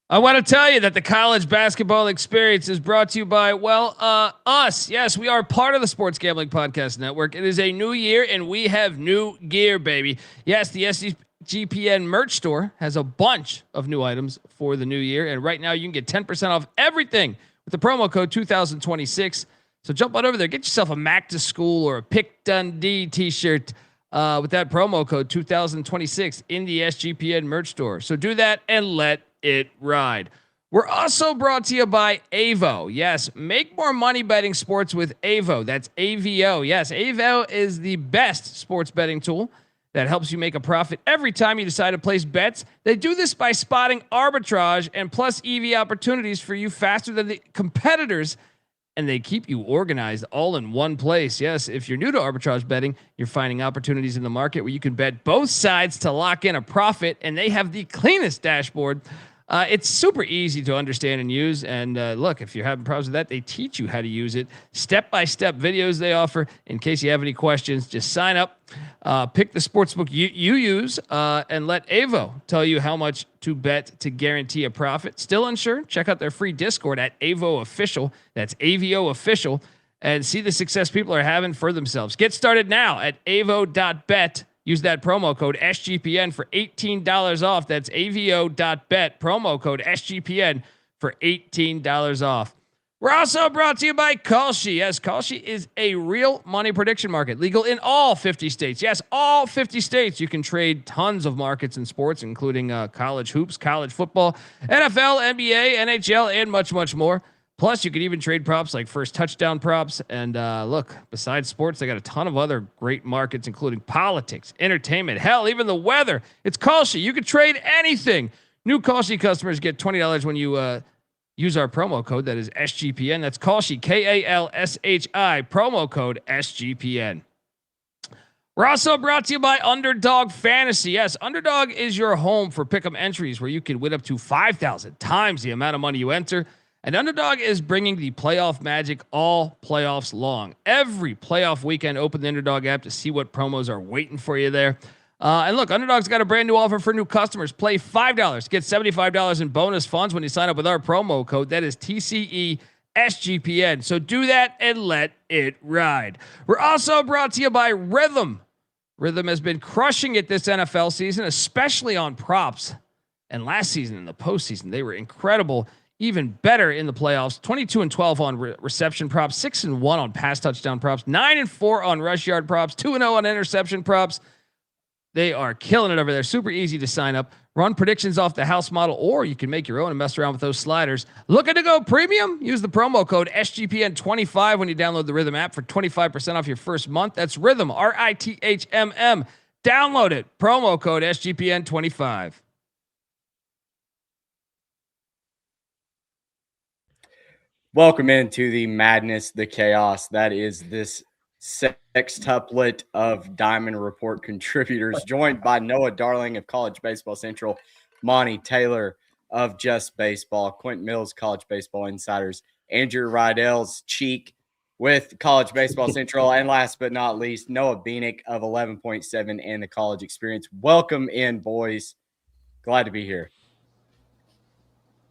I want to tell you that the college basketball experience is brought to you by, us. Yes, we are part of the Sports Gambling Podcast Network. It is a new year, and we have new gear, baby. Yes, the SGPN merch store has a bunch of new items for the new year, and right now you can get 10% off everything with the promo code 2026. So jump on over there, get yourself a Mac to School or a Pick Dundee t-shirt with that promo code 2026 in the SGPN merch store. So do that and let it ride. We're also brought to you by Avo. Yes, make more money betting sports with Avo. That's AVO. Yes, Avo is the best sports betting tool that helps you make a profit every time you decide to place bets. They do this by spotting arbitrage and plus EV opportunities for you faster than the competitors, and they keep you organized all in one place. Yes, if you're new to arbitrage betting, you're finding opportunities in the market where you can bet both sides to lock in a profit, and they have the cleanest dashboard. It's super easy to understand and use. And look, if you're having problems with that, they teach you how to use it. Step-by-step videos they offer. In case you have any questions, just sign up, pick the sportsbook you use, and let Avo tell you how much to bet to guarantee a profit. Still unsure? Check out their free Discord at Avo Official. That's AVO Official. And see the success people are having for themselves. Get started now at avo.bet. Use that promo code SGPN for $18 off. That's avo.bet, promo code SGPN for $18 off. We're also brought to you by Kalshi. Yes, Kalshi is a real money prediction market, legal in all 50 states. Yes, all 50 states. You can trade tons of markets in sports, including college hoops, college football, NFL, NBA, NHL, and much, much more. Plus, you can even trade props like first touchdown props. And look, besides sports, they got a ton of other great markets, including politics, entertainment, hell, even the weather. It's Kalshi. You can trade anything. New Kalshi customers get $20 when you use our promo code. That is SGPN. That's Kalshi, KALSHI, promo code SGPN. We're also brought to you by Underdog Fantasy. Yes, Underdog is your home for pick'em entries where you can win up to 5,000 times the amount of money you enter. And Underdog is bringing the playoff magic all playoffs long. Every playoff weekend, open the Underdog app to see what promos are waiting for you there. And look, Underdog's got a brand new offer for new customers. Play $5, get $75 in bonus funds when you sign up with our promo code. That is TCE SGPN. So do that and let it ride. We're also brought to you by Rhythm. Rhythm has been crushing it this NFL season, especially on props. And last season in the postseason, they were incredible. Even better in the playoffs, 22-12 on reception props, 6-1 on pass touchdown props, 9-4 on rush yard props, 2-0 on interception props. They are killing it over there. Super easy to sign up. Run predictions off the house model, or you can make your own and mess around with those sliders. Looking to go premium? Use the promo code SGPN25 when you download the Rhythm app for 25% off your first month. That's Rhythm, RITHMM. Download it. Promo code SGPN25. Welcome into the madness, the chaos that is this sextuplet of Diamond Report contributors, joined by Noah Darling of College Baseball Central, Monty Taylor of Just Baseball, Quentin Mills, College Baseball Insiders, Andrew Rydell's Cheek with College Baseball Central, and last but not least, Noah Beanick of 11.7 and the College Experience. Welcome in, boys. Glad to be here.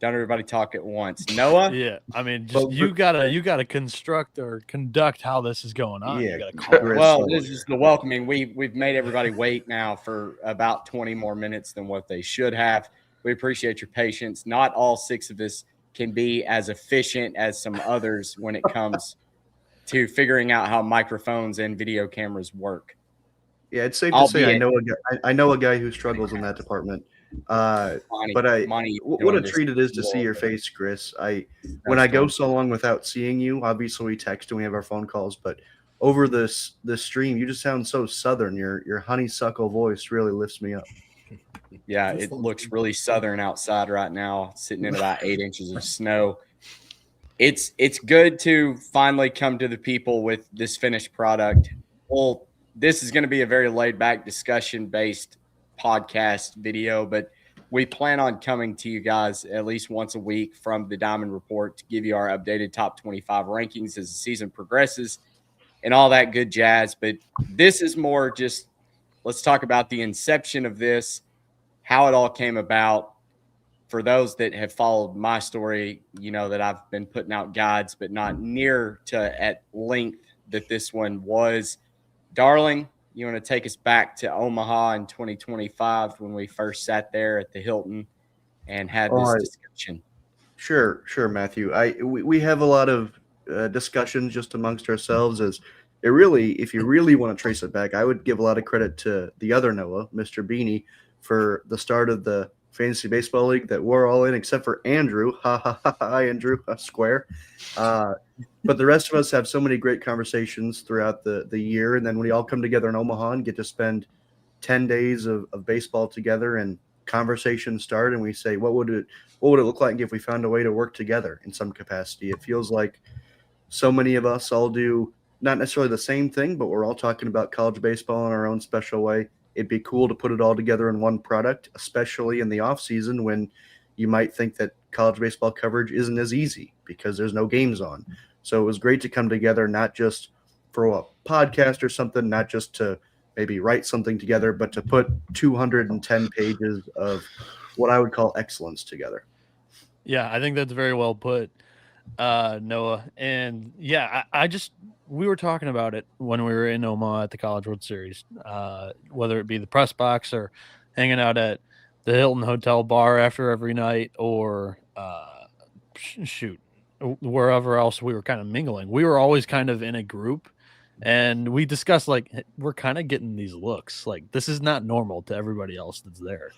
Don't everybody talk at once. Noah? Yeah, I mean, just you gotta construct or conduct how this is going on. Yeah, well, this is the welcoming. We've made everybody wait now for about 20 more minutes than what they should have. We appreciate your patience. Not all six of us can be as efficient as some others when it comes to figuring out how microphones and video cameras work. Yeah, it's safe to say I know a guy who struggles in that department. What a treat it is to see your face, Chris. When I go so long without seeing you, obviously we text and we have our phone calls, but over this stream, you just sound so southern. Your honeysuckle voice really lifts me up. Yeah, it looks really southern outside right now, sitting in about 8 inches of snow. It's good to finally come to the people with this finished product. Well, this is going to be a very laid-back discussion-based podcast video, but we plan on coming to you guys at least once a week from the Diamond Report to give you our updated top 25 rankings as the season progresses and all that good jazz. But this is more just, let's talk about the inception of this, how it all came about, for those that have followed my story, you know that I've been putting out guides, but not near to at length that this one was. Darling, you want to take us back to Omaha in 2025 when we first sat there at the Hilton and had this discussion? Sure, Matthew. We have a lot of discussions just amongst ourselves. As it really, if you really want to trace it back, I would give a lot of credit to the other Noah, Mr. Beanie, for the start of the fantasy baseball league that we're all in, except for Andrew. Ha ha ha, ha Andrew, square. But the rest of us have so many great conversations throughout the year, and then we all come together in Omaha and get to spend 10 days of baseball together, and conversations start, and we say, what would it look like if we found a way to work together in some capacity? It feels like so many of us all do not necessarily the same thing, but we're all talking about college baseball in our own special way. It'd be cool to put it all together in one product, especially in the off season when you might think that college baseball coverage isn't as easy because there's no games on. So it was great to come together, not just for a podcast or something, not just to maybe write something together, but to put 210 pages of what I would call excellence together. Yeah, I think that's very well put, Noah. And yeah, we were talking about it when we were in Omaha at the College World Series, whether it be the press box or hanging out at the Hilton Hotel bar after every night, or wherever else we were kind of mingling. We were always kind of in a group, and we discussed, like, we're kind of getting these looks. Like, this is not normal to everybody else that's there.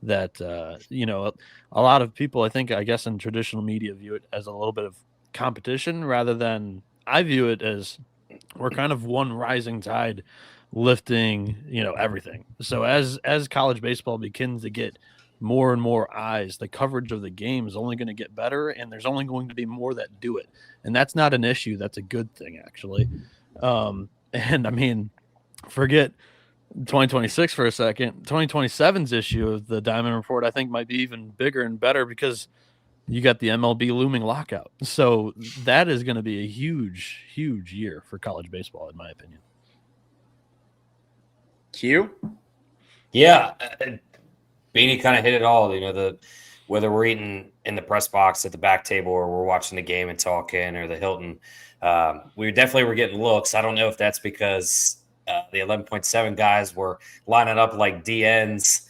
That, a lot of people, I guess in traditional media, view it as a little bit of competition rather than, I view it as we're kind of one rising tide lifting, everything. So as college baseball begins to get more and more eyes, the coverage of the game is only going to get better, and there's only going to be more that do it. And that's not an issue. That's a good thing, actually. And I mean, forget 2026 for a second. 2027's issue of the Diamond Report, I think, might be even bigger and better because you got the MLB looming lockout. So that is going to be a huge, huge year for college baseball, in my opinion. Q? Yeah. Beanie kind of hit it all. Whether we're eating in the press box at the back table or we're watching the game and talking, or the Hilton, we definitely were getting looks. I don't know if that's because the 11.7 guys were lining up like DNs,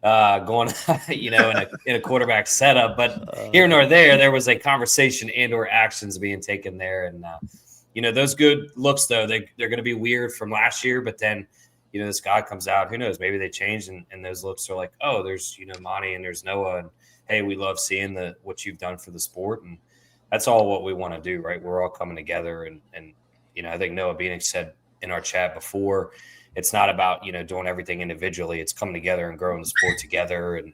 going, in a quarterback setup. But here nor there was a conversation and/or actions being taken there. And, those good looks, though, they're going to be weird from last year. But then, this guy comes out, who knows, maybe they changed, and those looks are like, oh, there's, Monty and there's Noah. And, hey, we love seeing what you've done for the sport. And that's all what we want to do, right? We're all coming together. And I think Noah Beanick said in our chat before, it's not about, doing everything individually. It's coming together and growing the sport together and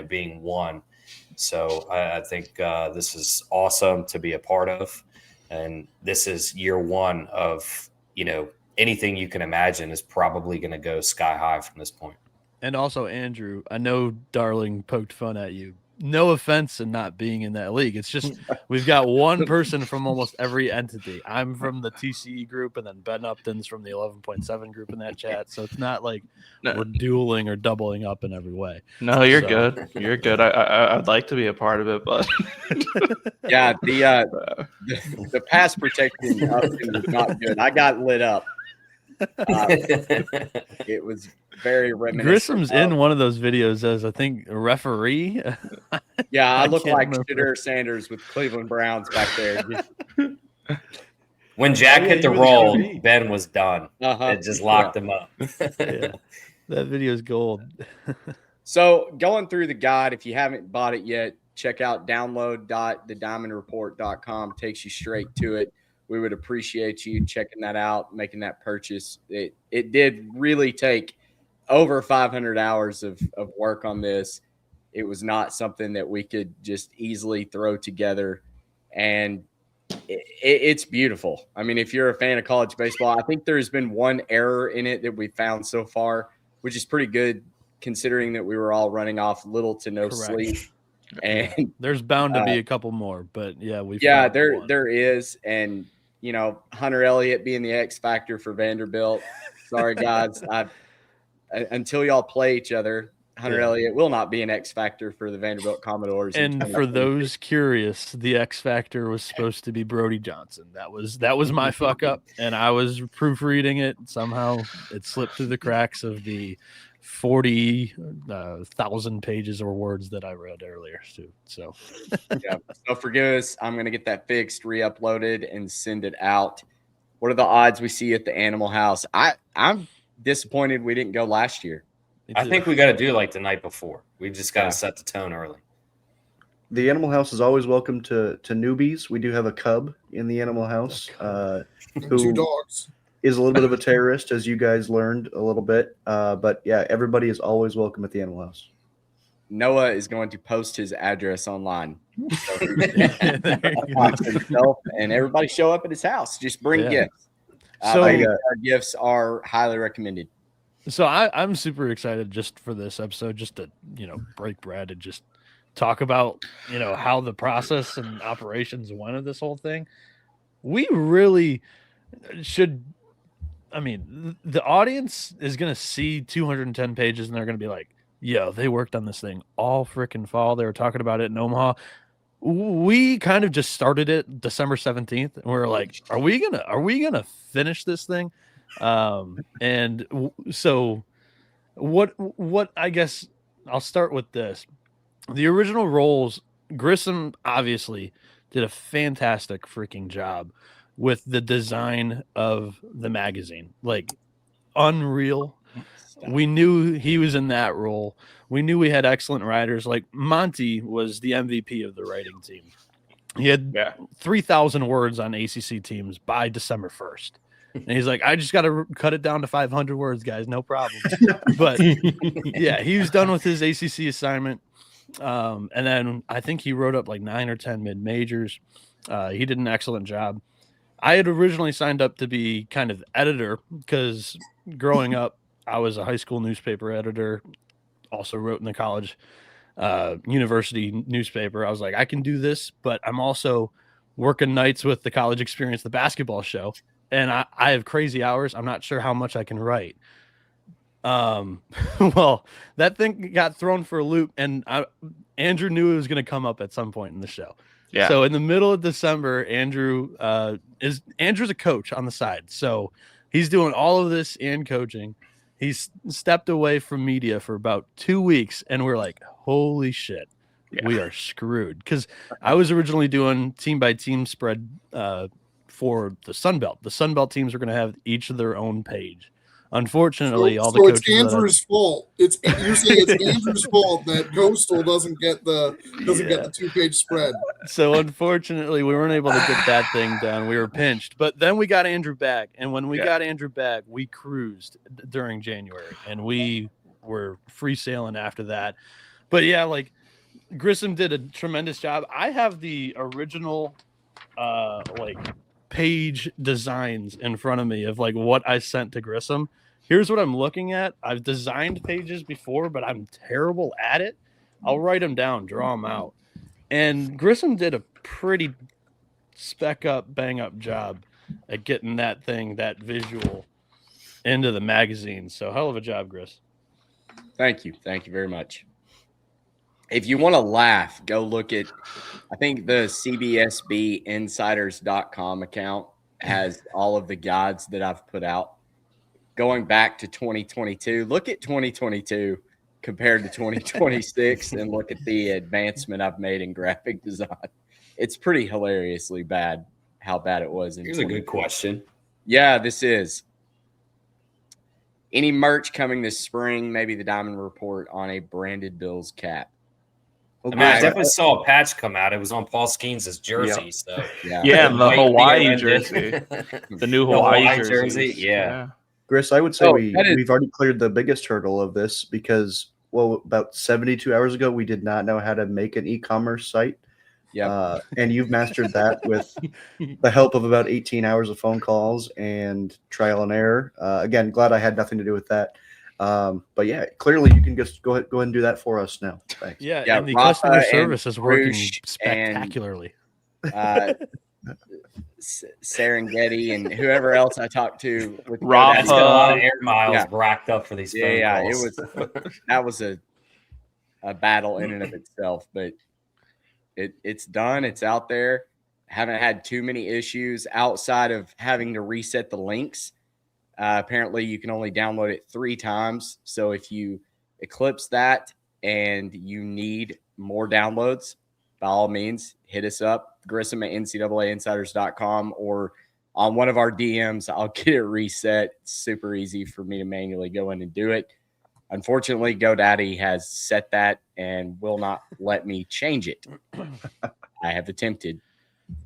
being one. So I think this is awesome to be a part of. And this is year one of, anything you can imagine is probably going to go sky high from this point. And also, Andrew, I know Darling poked fun at you. No offense in not being in that league. It's just we've got one person from almost every entity. I'm from the TCE group, and then Ben Upton's from the 11.7 group in that chat. So it's not like we're dueling or doubling up in every way. No, you're good. You're good. I'd like to be a part of it, but yeah, the pass protection Upton was not good. I got lit up. It was very reminiscent. Grissom's in one of those videos as, I think, a referee. Yeah, I look like Shadur Sanders with Cleveland Browns back there. When Jack hit the roll, Ben was done. It just locked him up. Yeah, that video is gold. So going through the guide, if you haven't bought it yet, check out download.thediamondreport.com. Takes you straight to it. We would appreciate you checking that out, making that purchase. It did really take over 500 hours of work on this. It was not something that we could just easily throw together. And it's beautiful. I mean, if you're a fan of college baseball, I think there's been one error in it that we found so far, which is pretty good considering that we were all running off little to no sleep. And there's bound to be a couple more, but yeah, there is. And, Hunter Elliott being the X factor for Vanderbilt. Sorry, guys. Until y'all play each other, Hunter Elliott will not be an X factor for the Vanderbilt Commodores. And for those curious, the X factor was supposed to be Brody Johnson. That was my fuck up, and I was proofreading it. Somehow it slipped through the cracks of the 40,000 pages or words that I read earlier too. So yeah, so forgive us. I'm gonna get that fixed, re-uploaded, and send it out. What are the odds we see you at the Animal House? I'm disappointed we didn't go last year. I think we got to do like the night before. We just got to set the tone early. The Animal House is always welcome to newbies. We do have a cub in the Animal House who 2 dogs. Is a little bit of a terrorist, as you guys learned a little bit. But yeah, everybody is always welcome at the Animal House. Noah is going to post his address online. So himself and everybody show up at his house. Just bring gifts. So our gifts are highly recommended. So I'm super excited just for this episode, just to, break bread and just talk about, how the process and operations went of this whole thing. We really should. I mean, the audience is going to see 210 pages and they're going to be like, yo, they worked on this thing all freaking fall. They were talking about it in Omaha. We kind of just started it December 17th. And we were like, are we going to finish this thing? And so what I guess I'll start with this. The original roles, Grissom obviously did a fantastic freaking job with the design of the magazine. Like, unreal. We knew he was in that role. We knew we had excellent writers. Like, Monty was the MVP of the writing team. He had 3,000 words on ACC teams by December 1st. And he's like, I just got to cut it down to 500 words, guys. No problem. But yeah, he was done with his ACC assignment. And then I think he wrote up like 9 or 10 mid-majors. He did an excellent job. I had originally signed up to be kind of editor because growing up, I was a high school newspaper editor, also wrote in the college university newspaper. I was like, I can do this, but I'm also working nights with the College Experience, the basketball show. And I have crazy hours. I'm not sure how much I can write. Well, that thing got thrown for a loop, and Andrew knew it was going to come up at some point in the show. Yeah. So in the middle of December, Andrew's a coach on the side. So he's doing all of this and coaching. He's stepped away from media for about 2 weeks, and we're like, holy shit, we are screwed. Because I was originally doing team by team spread for the Sunbelt. The Sunbelt teams are going to have each of their own page. Unfortunately, all the coaches. So it's Andrew's fault. You're saying it's Andrew's fault that Coastal doesn't get the 2-page spread. So unfortunately, we weren't able to get that thing done. We were pinched, but then we got Andrew back, and when we got Andrew back, we cruised during January, and we were free sailing after that. But yeah, like Grissom did a tremendous job. I have the original, page designs in front of me of like what I sent to Grissom. Here's what I'm looking at. I've designed pages before, but I'm terrible at it. I'll write them down, draw them out. And Grissom did a pretty bang up job at getting that visual into the magazine. So hell of a job, Gris. Thank you. Thank you very much. If you want to laugh, go look at, I think the CBSBinsiders.com account has all of the guides that I've put out going back to 2022. Look at 2022 compared to 2026 and look at the advancement I've made in graphic design. It's pretty hilariously bad how bad it was. Here's a good question. Yeah, this is. Any merch coming this spring, maybe the Diamond Report on a branded Bills cap. Okay. I mean, I definitely saw a patch come out. It was on Paul Skeens' jersey. Yep. So the Hawaii jersey, the new Hawaii jersey. Yeah. Chris, I would say we've already cleared the biggest hurdle of this because, about 72 hours ago, we did not know how to make an e-commerce site. Yeah, and you've mastered that with the help of about 18 hours of phone calls and trial and error. Again, glad I had nothing to do with that. But yeah, clearly you can just go ahead and do that for us now. Thanks. Yeah, and the customer service is working spectacularly. Serengeti and whoever else I talked to with Rob, got a lot of air miles racked up for these phone calls. That was a battle in and of itself, but it's done. It's out there. Haven't had too many issues outside of having to reset the links. Apparently, you can only download it 3 times. So if you eclipse that and you need more downloads, by all means, hit us up, Grissom at NCAAinsiders.com, or on one of our DMs. I'll get it reset. It's super easy for me to manually go in and do it. Unfortunately, GoDaddy has set that and will not let me change it. I have attempted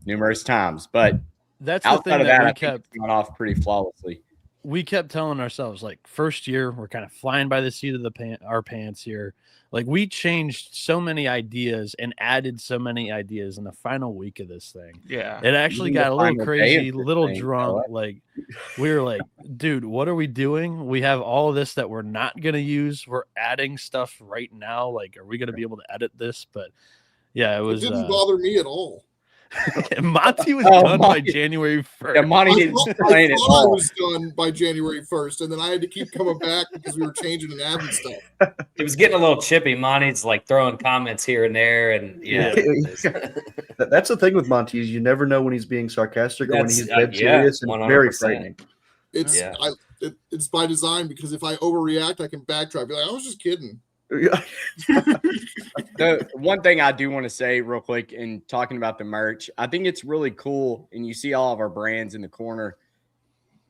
numerous times, but that's the thing that we kept going off pretty flawlessly. We kept telling ourselves, like, first year, we're kind of flying by the seat of our pants here. Like, we changed so many ideas and added so many ideas in the final week of this thing. Yeah. It actually got a little crazy, little drunk. Like, we were like, dude, what are we doing? We have all of this that we're not going to use. We're adding stuff right now. Like, are we going to be able to edit this? But yeah, it didn't bother me at all. Monty was done by January 1st. Yeah, Monty didn't explain it. I was done by January 1st, and then I had to keep coming back because we were changing and adding stuff. It was getting a little chippy. Monty's like throwing comments here and there, and that's the thing with Monty is you never know when he's being sarcastic or when he's dead serious, and 100%. Very frightening. It's by design, because if I overreact, I can backtrack. Be like, I was just kidding. The one thing I do want to say real quick in talking about the merch, I think it's really cool, and you see all of our brands in the corner.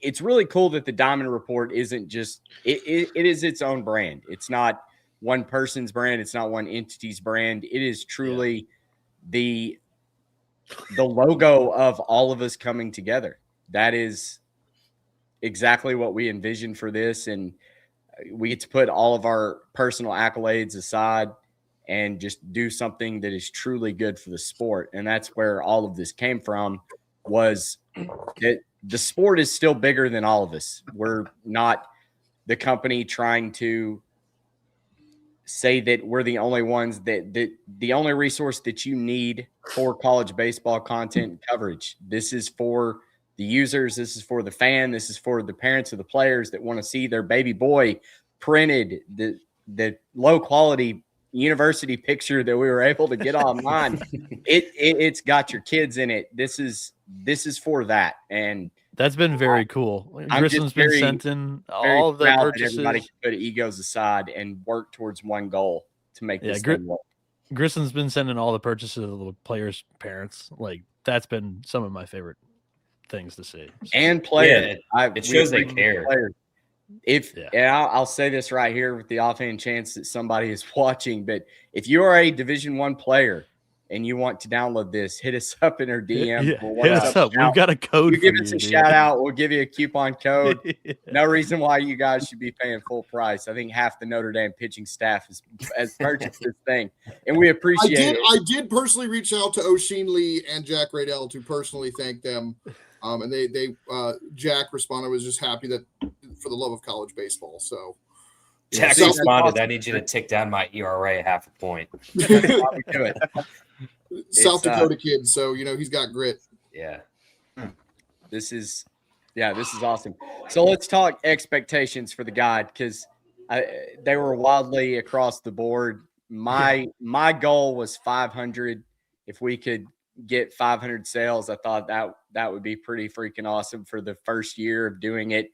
It's really cool that the Diamond Report isn't just it is its own brand. It's not one person's brand, it's not one entity's brand. It is truly the logo of all of us coming together. That is exactly what we envisioned for this, and we get to put all of our personal accolades aside and just do something that is truly good for the sport. And that's where all of this came from, was that the sport is still bigger than all of us. We're not the company trying to say that we're the only ones that the only resource that you need for college baseball content and coverage. This is for the users, this is for the fan, this is for the parents of the players that want to see their baby boy printed, the low quality university picture that we were able to get online. It's got your kids in it. This is for that, and that's been very cool. Grissom's been sent in all of the purchases. Everybody can put egos aside and work towards one goal to make this thing work. Grissom's been sending all the purchases of the players' parents. Like, that's been some of my things to see. And players. It shows they care. And I'll say this right here with the offhand chance that somebody is watching, but if you are a Division I player and you want to download this, hit us up in our DM. Hit us up. We've got a code. You give us a shout out. We'll give you a coupon code. No reason why you guys should be paying full price. I think half the Notre Dame pitching staff has purchased this thing, and we appreciate it. I did personally reach out to O'Sheen Lee and Jack Radell to personally thank them. And they Jack responded, was just happy that for the love of college baseball. So Jack responded, I need you to tick down my ERA half a point. South Dakota kid, so he's got grit. Yeah. This is awesome. So let's talk expectations for the guide, because they were wildly across the board. My goal was 500. If we could get 500 sales, I thought that would be pretty freaking awesome for the first year of doing it.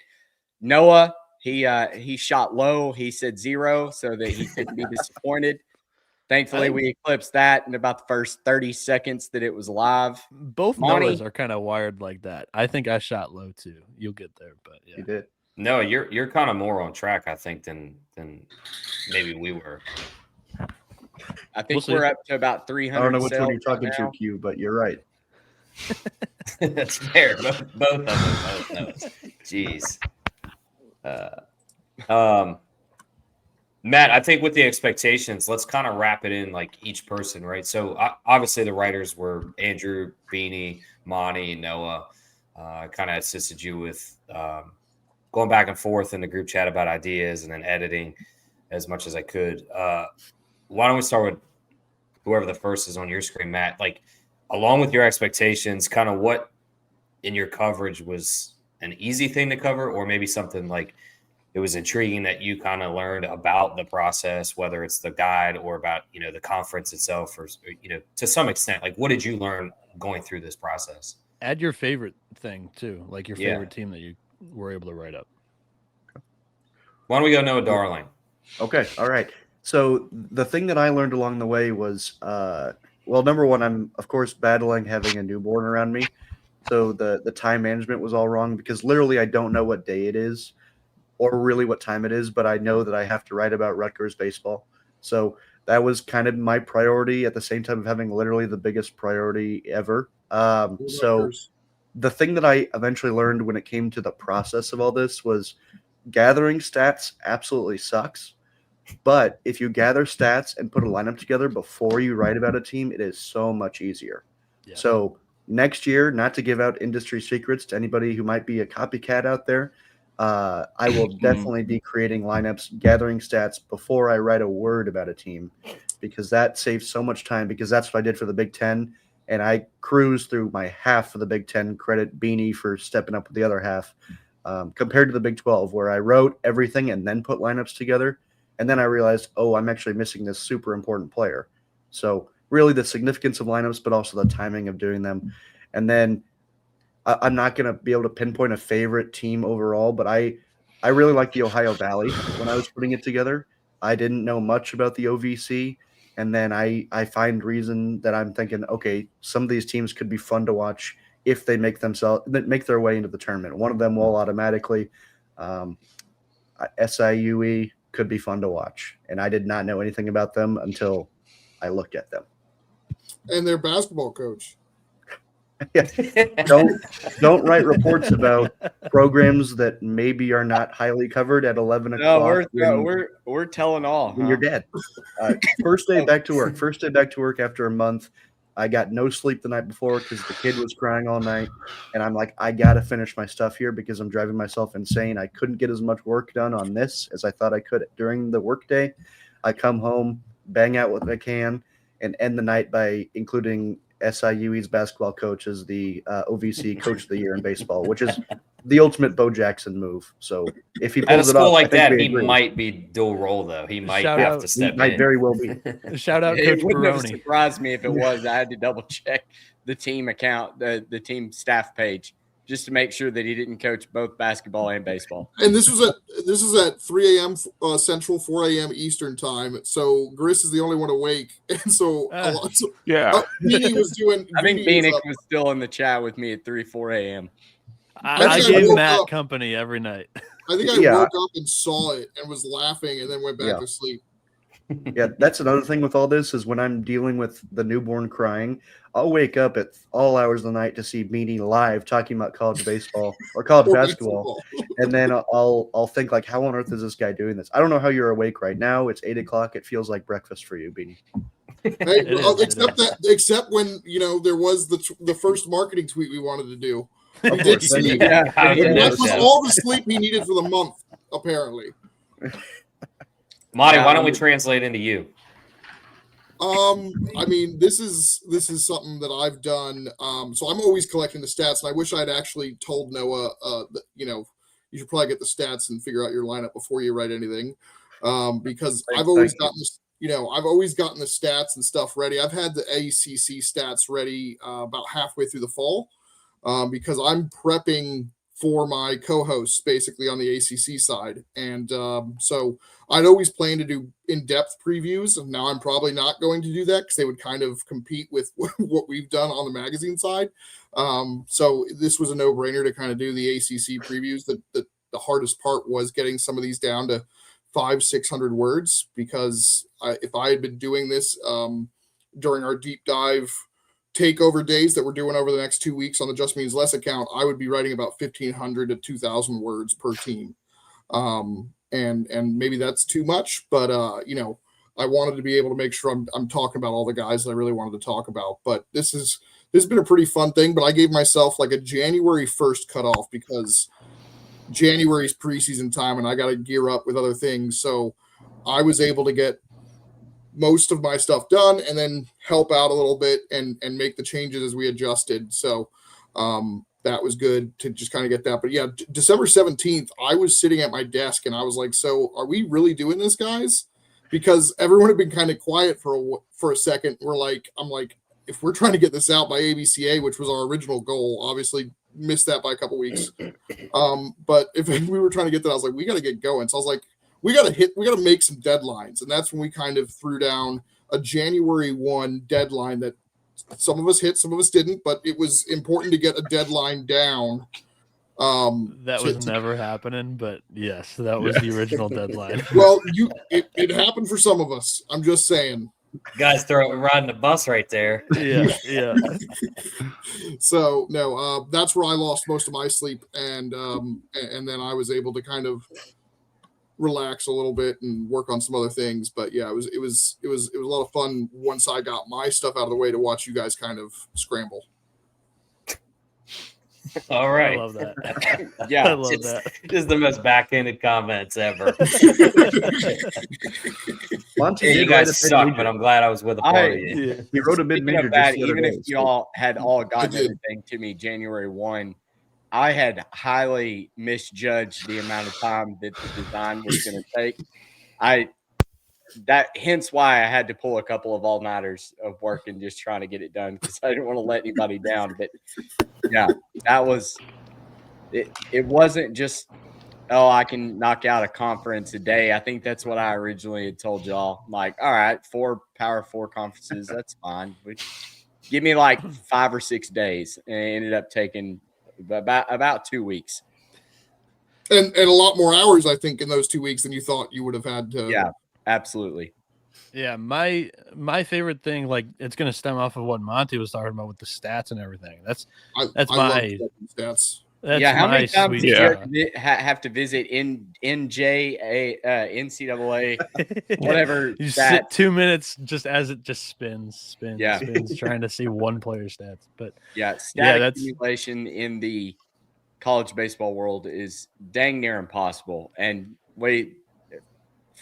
Noah, he shot low. He said 0 so that he couldn't be disappointed. Thankfully, we eclipsed that in about the first 30 seconds that it was live. Both Noahs are kind of wired like that. I think I shot low too. You'll get there, but yeah. You did. No, you're kind of more on track, I think, than maybe we were. I think we're up to about 300. I don't know which one you're talking to, Q, but you're right. That's fair. Both of them. Jeez. Matt, I think with the expectations, let's kind of wrap it in like each person, right? So obviously the writers were Andrew, Beanie, Monty, Noah. Kind of assisted you with going back and forth in the group chat about ideas and then editing as much as I could. Why don't we start with whoever the first is on your screen, Matt? Like, along with your expectations, kind of what in your coverage was an easy thing to cover, or maybe something like it was intriguing that you kind of learned about the process, whether it's the guide or about, the conference itself, or, to some extent, like, what did you learn going through this process? Add your favorite thing too, like your favorite team that you were able to write up. Why don't we go Noah Darling? Okay. All right. So the thing that I learned along the way was, well, number one, I'm of course battling having a newborn around me. So the time management was all wrong because literally I don't know what day it is or really what time it is, but I know that I have to write about Rutgers baseball. So that was kind of my priority at the same time of having literally the biggest priority ever. So the thing that I eventually learned when it came to the process of all this was gathering stats absolutely sucks. But if you gather stats and put a lineup together before you write about a team, it is so much easier. Yeah. So next year, not to give out industry secrets to anybody who might be a copycat out there, I will definitely be creating lineups, gathering stats before I write a word about a team, because that saves so much time, because that's what I did for the Big Ten. And I cruised through my half of the Big Ten, credit Beanie for stepping up with the other half, compared to the Big 12, where I wrote everything and then put lineups together. And then I realized, I'm actually missing this super important player. So really the significance of lineups, but also the timing of doing them. And then I'm not going to be able to pinpoint a favorite team overall, but I really like the Ohio Valley when I was putting it together. I didn't know much about the OVC. And then I find reason that I'm thinking, okay, some of these teams could be fun to watch if they make their way into the tournament. One of them will automatically. SIUE could be fun to watch. And I did not know anything about them until I looked at them. And their basketball coach. Don't write reports about programs that maybe are not highly covered at 11 o'clock. No, we're telling all. When you're dead. First day back to work after a month. I got no sleep the night before because the kid was crying all night. And I'm like, I got to finish my stuff here because I'm driving myself insane. I couldn't get as much work done on this as I thought I could during the workday. I come home, bang out what I can, and end the night by including SIUE's basketball coach as the OVC Coach of the Year in baseball, which is the ultimate Bo Jackson move. So if he pulls at a school off, like that, he might be dual role though. He might have to step in. Might very well be. Shout out, Coach It wouldn't have Baroni. surprised me if it was. I had to double check the team account, the team staff page, just to make sure that he didn't coach both basketball and baseball. And this is at 3 a.m. Central, 4 a.m. Eastern time. So Gris is the only one awake, and so Beanie was doing. I think Beanie was still in the chat with me at 4 a.m. I gave Matt company every night. I think I woke up and saw it and was laughing, and then went back to sleep. Yeah, that's another thing with all this is when I'm dealing with the newborn crying, I'll wake up at all hours of the night to see Beanie live talking about college baseball or college basketball, and then I'll think like, how on earth is this guy doing this? I don't know how you're awake right now. It's 8 o'clock. It feels like breakfast for you, Beanie. Hey, except when there was the first marketing tweet we wanted to do. We did sleep. That was all the sleep he needed for the month, apparently. Monty, why don't we translate into you? I mean, this is something that I've done. So I'm always collecting the stats, and I wish I'd actually told Noah that, you should probably get the stats and figure out your lineup before you write anything. Because I've always gotten the stats and stuff ready. I've had the ACC stats ready about halfway through the fall, because I'm prepping for my co-hosts basically on the ACC side. And so I'd always planned to do in-depth previews, and now I'm probably not going to do that because they would kind of compete with what we've done on the magazine side. So this was a no-brainer to kind of do the ACC previews. The hardest part was getting some of these down to 500-600 words, because if I had been doing this during our deep dive takeover days that we're doing over the next 2 weeks on the Just Means Less account, I would be writing about 1,500 to 2,000 words per team. And maybe that's too much, but I wanted to be able to make sure I'm talking about all the guys that I really wanted to talk about. But this has been a pretty fun thing, but I gave myself like a January 1st cutoff because January is preseason time and I got to gear up with other things. So I was able to get most of my stuff done and then help out a little bit and make the changes as we adjusted. So that was good to just kind of get that. But yeah, December 17th, I was sitting at my desk and I was like, so are we really doing this, guys? Because everyone had been kind of quiet for a second. I'm like, if we're trying to get this out by ABCA, which was our original goal, obviously missed that by a couple weeks. But if we were trying to get that, I was like, we got to get going. So I was like, we got to make some deadlines. And that's when we kind of threw down a January 1 deadline that some of us hit, some of us didn't, but it was important to get a deadline down. That was never happening, but yes, that was the original deadline. Well, it happened for some of us. I'm just saying. Guys, riding the bus right there. Yeah. So no, that's where I lost most of my sleep, and then I was able to kind of relax a little bit and work on some other things. But yeah, it was a lot of fun once I got my stuff out of the way to watch you guys kind of scramble. All right. I love that. Yeah, I love that. This is the most backhanded comments ever. Monty, you guys suck, but I'm glad I was with a party. He wrote a mid-major. Even if you all had gotten everything to me January 1, I had highly misjudged the amount of time that the design was going to take. Hence why I had to pull a couple of all-nighters of work and just trying to get it done because I didn't want to let anybody down. But yeah, that was it. It wasn't just, I can knock out a conference a day. I think that's what I originally had told y'all. I'm like, all right, 4 Power 4 conferences, that's fine. But give me like 5 or 6 days, and it ended up taking about 2 weeks. And a lot more hours, I think, in those 2 weeks than you thought you would have had to. Yeah. Absolutely. Yeah, my favorite thing, like it's going to stem off of what Monty was talking about with the stats and everything. That's I my stats. That's how many times did you have to visit NCAA, whatever? You sit 2 minutes just as it just spins, trying to see one player's stats. But stat accumulation in the college baseball world is dang near impossible. And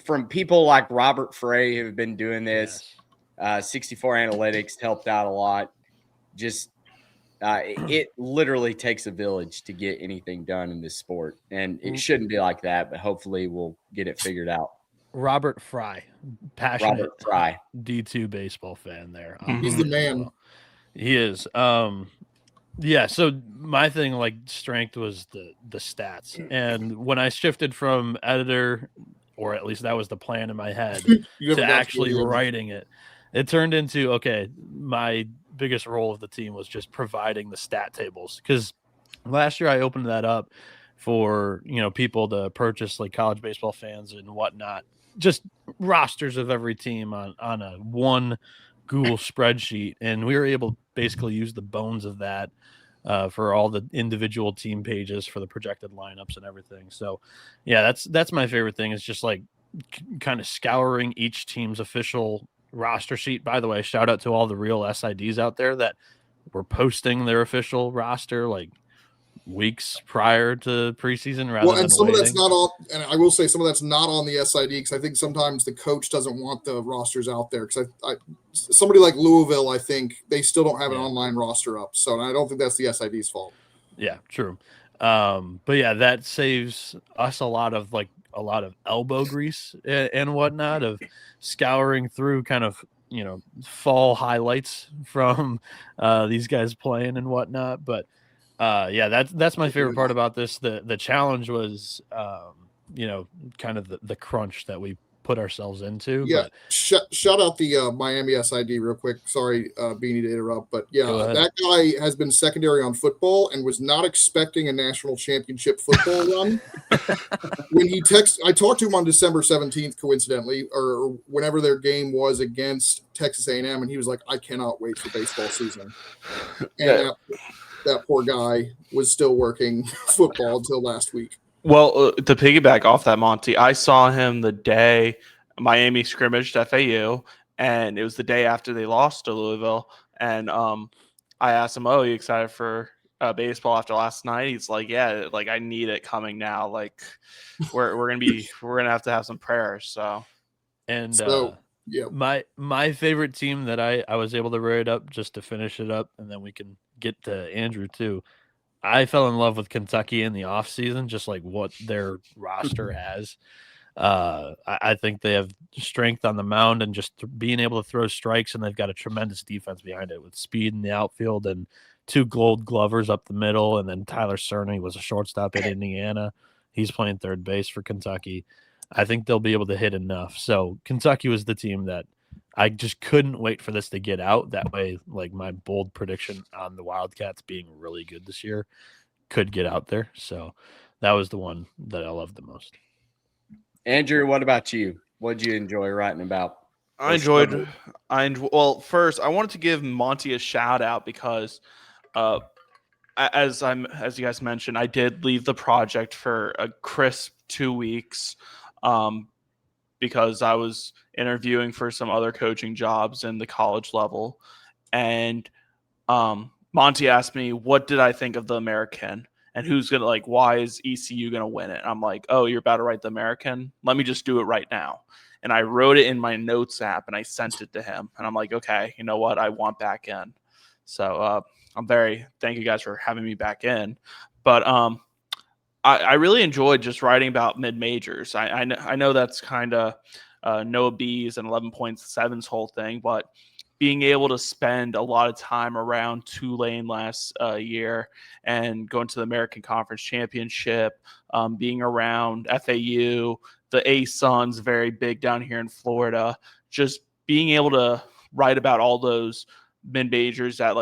from people like Robert Frey who have been doing this, 64 Analytics helped out a lot. Just it literally takes a village to get anything done in this sport, and it shouldn't be like that. But hopefully, we'll get it figured out. Robert Frey, passionate D2 baseball fan. There, he's the man. Well, he is. Yeah, so my thing, like strength, was the stats, and when I shifted from editor, or at least that was the plan in my head, to actually writing it, it turned into, okay, my biggest role of the team was just providing the stat tables. Because last year I opened that up for, people to purchase, like college baseball fans and whatnot, just rosters of every team on a one Google spreadsheet. And we were able to basically use the bones of that for all the individual team pages for the projected lineups and everything. So yeah, that's my favorite thing, is just like kind of scouring each team's official roster sheet. By the way, shout out to all the real SIDs out there that were posting their official roster like weeks prior to preseason rather than some waiting. Of that's not on, and I will say some of that's not on the SID, because I think sometimes the coach doesn't want the rosters out there, because somebody like Louisville, I think they still don't have an online roster up, so I don't think that's the SID's fault. Yeah, true. But yeah, that saves us a lot of elbow grease and whatnot, of scouring through kind of fall highlights from these guys playing and whatnot. But that's my favorite part about this. The challenge was kind of the crunch that we put ourselves into. Yeah, but shout out the Miami SID real quick. Sorry, Beanie, to interrupt, but yeah, that guy has been secondary on football and was not expecting a national championship football run. When he I talked to him on December 17th, coincidentally, or whenever their game was against Texas A&M, and he was like, "I cannot wait for baseball season." And that poor guy was still working football until last week. Well, to piggyback off that, Monty, I saw him the day Miami scrimmaged FAU, and it was the day after they lost to Louisville. And I asked him, "Oh, are you excited for baseball after last night?" He's like, "Yeah, like I need it coming now. Like we're gonna have to have some prayers." So, yeah, my favorite team that I was able to write up, just to finish it up, and then we can get to Andrew too. I fell in love with Kentucky in the offseason, just like what their roster has. I think they have strength on the mound and just being able to throw strikes, and they've got a tremendous defense behind it with speed in the outfield and 2 Gold Glovers up the middle, and then Tyler Cerny was a shortstop at Indiana. He's playing third base for Kentucky. I think they'll be able to hit enough. So Kentucky was the team that I just couldn't wait for this to get out. That way, like my bold prediction on the Wildcats being really good this year could get out there. So that was the one that I loved the most. Andrew, what about you? What did you enjoy writing about? Well, first, I wanted to give Monty a shout out because as you guys mentioned, I did leave the project for a crisp 2 weeks because I was interviewing for some other coaching jobs in the college level. And Monty asked me, what did I think of the American? And who's going to, why is ECU going to win it? I'm like, oh, you're about to write the American? Let me just do it right now. And I wrote it in my notes app and I sent it to him. And I'm like, okay, you know what? I want back in. So thank you guys for having me back in. But I really enjoyed just writing about mid-majors. I know that's kind of Noah B's and 11.7's whole thing, but being able to spend a lot of time around Tulane last year and going to the American Conference Championship, being around FAU, the A-Suns, very big down here in Florida, just being able to write about all those mid-majors that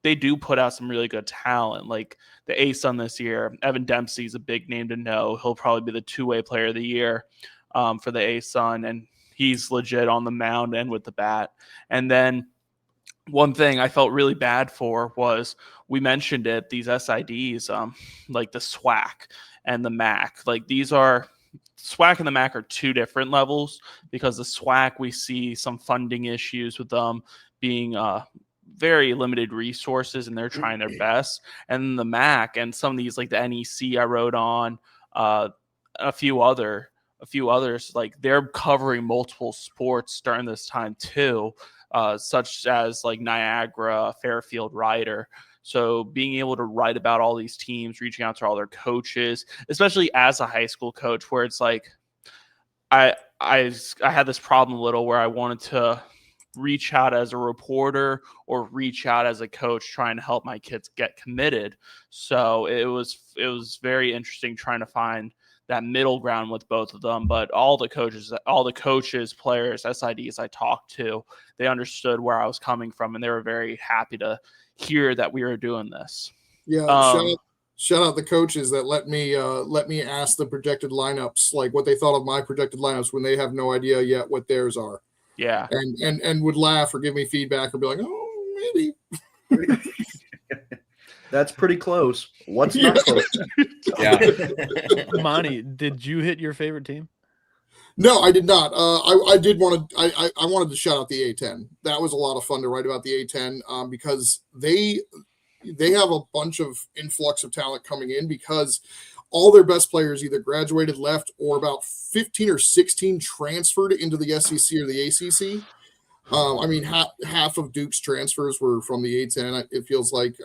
they do put out some really good talent. Like the A-Sun this year, Evan Dempsey's a big name to know. He'll probably be the two-way player of the year for the A-Sun, and he's legit on the mound and with the bat. And then one thing I felt really bad for was, we mentioned it, these SIDs, like the SWAC and the MAC. SWAC and the MAC are two different levels, because the SWAC, we see some funding issues with them being very limited resources, and they're trying their best. And then the MAC and some of these, like the NEC I wrote on, a few others, they're covering multiple sports during this time too, such as Niagara, Fairfield, Ryder. So being able to write about all these teams, reaching out to all their coaches, especially as a high school coach, where it's I had this problem a little where I wanted to reach out as a reporter or reach out as a coach trying to help my kids get committed. So it was very interesting trying to find that middle ground with both of them. But all the coaches, players, SIDs I talked to, they understood where I was coming from, and they were very happy to hear that we were doing this. Yeah. Shout out the coaches that let me ask the projected lineups, like what they thought of my projected lineups when they have no idea yet what theirs are. Yeah. And would laugh or give me feedback or be like, oh, maybe. That's pretty close. What's not close? Yeah. Monty, did you hit your favorite team? No, I did not. I did want to. I wanted to shout out the A10. That was a lot of fun to write about the A10 because they have a bunch of influx of talent coming in, because all their best players either graduated, left, or about 15 or 16 transferred into the SEC or the ACC. I mean, half of Duke's transfers were from the A10. It feels like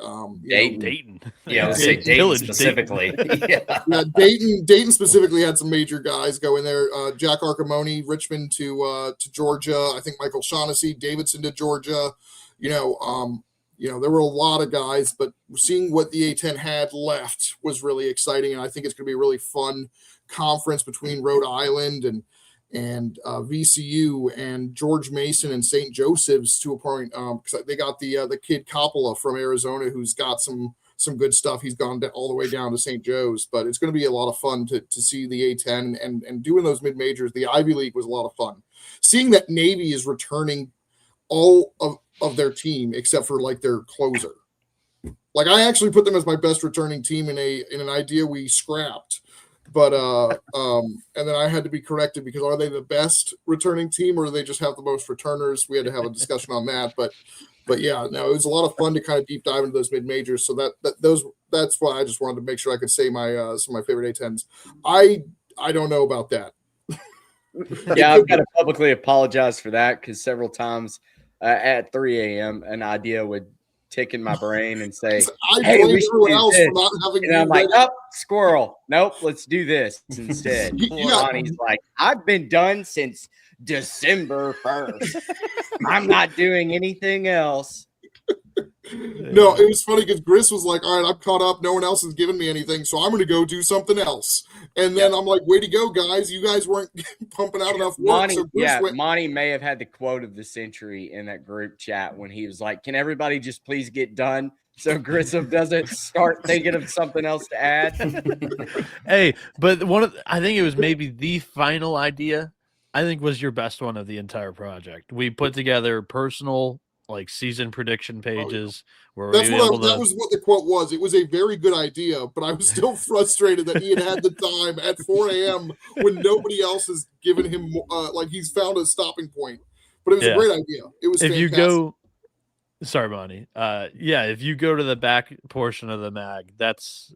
Dayton. Yeah, I would say Dayton specifically. Yeah, Dayton specifically had some major guys go in there. Jack Archimoni, Richmond to Georgia. I think Michael Shaughnessy, Davidson to Georgia. There were a lot of guys, but seeing what the A10 had left was really exciting, and I think it's going to be a really fun conference between Rhode Island and VCU and George Mason and St. Joseph's to a point, because they got the kid Coppola from Arizona, who's got some good stuff. He's gone all the way down to St. Joe's, but it's going to be a lot of fun to see the A10 and doing those mid majors. The Ivy League was a lot of fun. Seeing that Navy is returning all of their team except for their closer. I actually put them as my best returning team in an idea we scrapped. But and then I had to be corrected, because are they the best returning team or do they just have the most returners? We had to have a discussion on that. But yeah, no, it was a lot of fun to kind of deep dive into those mid majors. So that's why I just wanted to make sure I could say some of my favorite A10s. I don't know about that. Yeah, I've got to publicly apologize for that, because several times at 3 a.m. an idea would tick in my brain and say, I "Hey, blame we should everyone do else this." for not having. And I'm like, "Oh, squirrel! Nope, let's do this instead." Yeah. Bonnie's like, "I've been done since December 1st. I'm not doing anything else." No, it was funny because Gris was like, "All right, I'm caught up. No one else has given me anything, so I'm going to go do something else." And then I'm like, "Way to go, guys! You guys weren't pumping out enough work." Monty may have had the quote of the century in that group chat when he was like, "Can everybody just please get done so Grissom doesn't start thinking of something else to add?" Hey, but I think it was maybe the final idea. I think was your best one of the entire project. We put together personal season prediction pages where that was what the quote was. It was a very good idea, but I was still frustrated that he had the time at 4 a.m. when nobody else has given him he's found a stopping point. But it was a great idea. It was fantastic. You go, sorry, Monty. If you go to the back portion of the mag, that's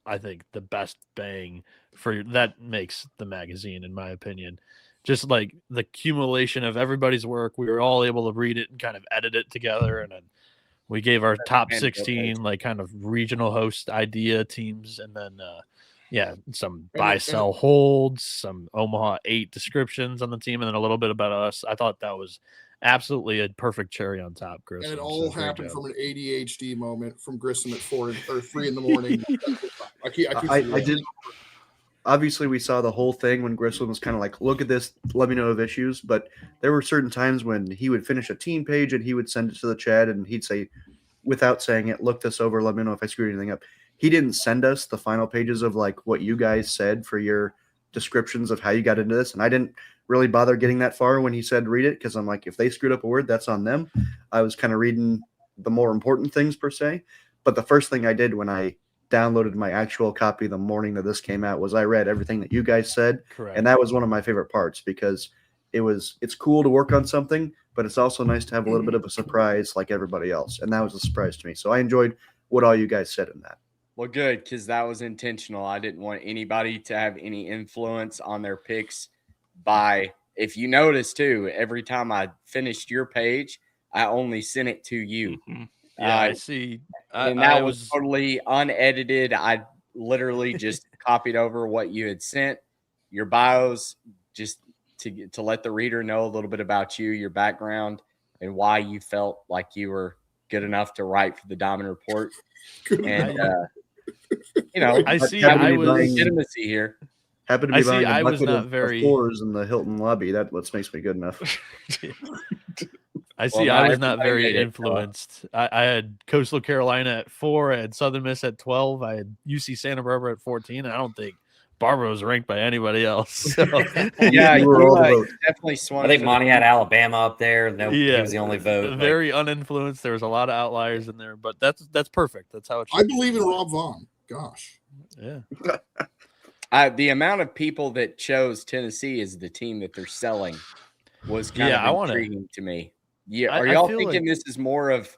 I think the best bang that makes the magazine, in my opinion. Just like the accumulation of everybody's work, we were all able to read it and kind of edit it together. And then we gave our top 16, kind of regional host idea teams. And then, some buy, sell, holds, some Omaha 8 descriptions on the team, and then a little bit about us. I thought that was absolutely a perfect cherry on top, Grissom. And it all happened from an ADHD moment from Grissom at 4 or 3 in the morning. I did. Obviously, we saw the whole thing when Grissom was kind of like, "Look at this, let me know of issues." But there were certain times when he would finish a team page and he would send it to the chat and he'd say, without saying it, "Look this over, let me know if I screwed anything up." He didn't send us the final pages of what you guys said for your descriptions of how you got into this. And I didn't really bother getting that far when he said read it, because I'm like, if they screwed up a word, that's on them. I was kind of reading the more important things per se. But the first thing I did when I downloaded my actual copy the morning that this came out was I read everything that you guys said. Correct. And that was one of my favorite parts, because it's cool to work on something, but it's also nice to have a little bit of a surprise like everybody else. And that was a surprise to me. So I enjoyed what all you guys said in that. Well, good, because that was intentional. I didn't want anybody to have any influence on their picks if you notice too, every time I finished your page, I only sent it to you. Mm-hmm. Yeah, I see. And that was totally unedited. I literally just copied over what you had sent, your bios, just to let the reader know a little bit about you, your background, and why you felt like you were good enough to write for the Diamond Report. And, I see. I was legitimacy here. Happened to be buying a bucket of fours in the Hilton lobby. That's what makes me good enough. I see. I was not very influenced. I had Coastal Carolina at 4. I had Southern Miss at 12. I had UC Santa Barbara at 14. And I don't think Barbara was ranked by anybody else. So. Yeah, you were definitely swung. I think Monty had Alabama up there. No, he was the only vote. Very uninfluenced. There was a lot of outliers in there, but that's perfect. That's how it should I believe in Rob Vaughn. Gosh. Yeah. The amount of people that chose Tennessee as the team that they're selling was kind of intriguing to me. Yeah, are y'all thinking this is more of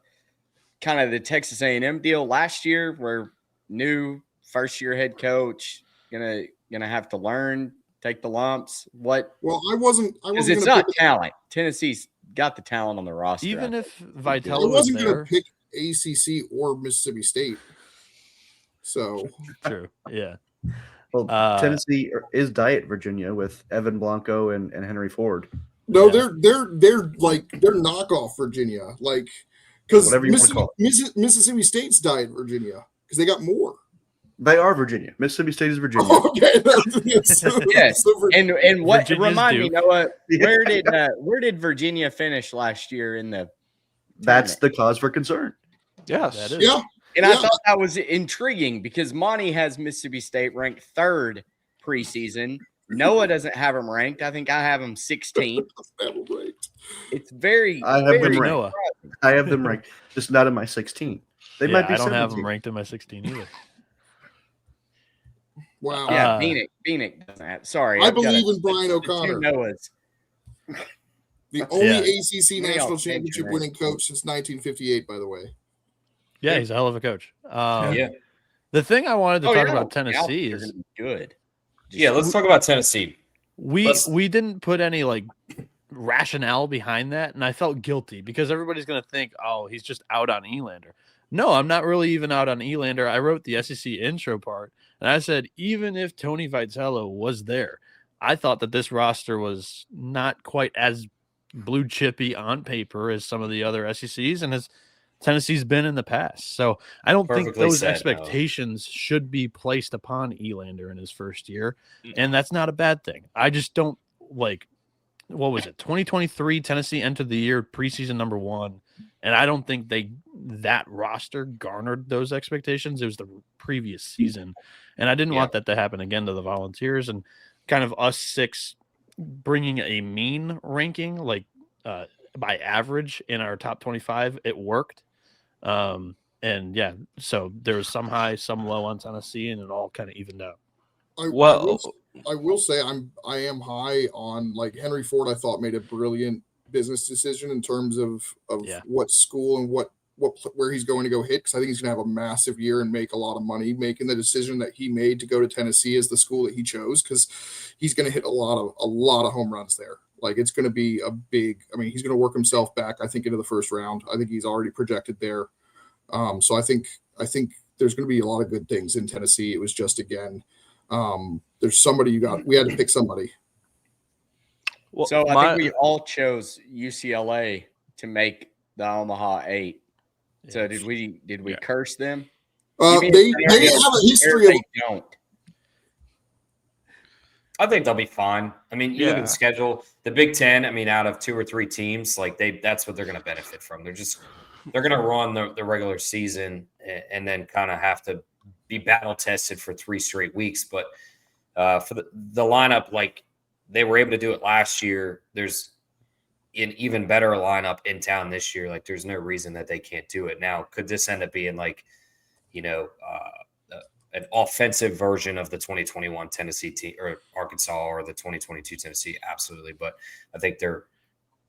kind of the Texas A&M deal last year, where new first-year head coach gonna have to learn, take the lumps? What? Well, I wasn't because it's not talent. Tennessee's got the talent on the roster. Even if Vitello I wasn't going to pick ACC or Mississippi State. So true, yeah. Well, Tennessee is Diet Virginia with Evan Blanco and Henry Ford. No, they're knockoff Virginia, because Mississippi State's Diet Virginia because they got more. They are Virginia. Mississippi State is Virginia. Okay, yes. And what? Virginia's remind Duke. me, Noah, where did Virginia finish last year in the? That's the cause for concern. Yes. That is. Yeah. And I thought that was intriguing because Monty has Mississippi State ranked 3rd preseason. Noah doesn't have them ranked. I think I have them 16th. It's very. I have them ranked. I have them ranked, just not in my 16. They might be. I don't 17. have them ranked in my 16 either. Wow. Yeah, Phoenix doesn't have. Sorry, I believe in Brian O'Connor. Noah's. The only ACC national championship winning coach since 1958, by the way. Yeah, he's a hell of a coach. The thing I wanted to talk about Tennessee is good. Let's talk about Tennessee. We didn't put any rationale behind that, and I felt guilty because everybody's going to think, oh, he's just out on Elander. No, I'm not really even out on Elander. I wrote the SEC intro part, and I said, even if Tony Vitello was there, I thought that this roster was not quite as blue chippy on paper as some of the other SECs and as Tennessee's been in the past. So I don't think those expectations should be placed upon Elander in his first year, and that's not a bad thing. I just don't like, what was it, 2023 Tennessee entered the year preseason number 1, and I don't think that roster garnered those expectations. It was the previous season, and I didn't want that to happen again to the Volunteers, and kind of us 6 bringing a mean ranking, like by average in our top 25, it worked. And yeah, so there was some high, some low on Tennessee, and it all kind of evened out. I will say I am high on, like, Henry Ford. I thought made a brilliant business decision in terms of what school and where he's going to go hit, because I think he's going to have a massive year and make a lot of money making the decision that he made to go to Tennessee as the school that he chose, because he's going to hit a lot of home runs there. Like, it's going to be a big. I mean, he's going to work himself back, I think, into the first round. I think he's already projected there. So I think there's going to be a lot of good things in Tennessee. It was just, again, there's somebody we had to pick somebody. Well, so I think we all chose UCLA to make the Omaha 8. So did we curse them? They have a history of. They don't. I think they'll be fine. I mean, you look at the schedule, the Big Ten. I mean, out of 2 or 3 teams, like that's what they're going to benefit from. They're going to run the regular season and then kind of have to be battle tested for 3 straight weeks. But for the lineup, like they were able to do it last year, there's an even better lineup in town this year. Like, there's no reason that they can't do it. Now, could this end up being like, an offensive version of the 2021 Tennessee team or Arkansas or the 2022 Tennessee? Absolutely. But I think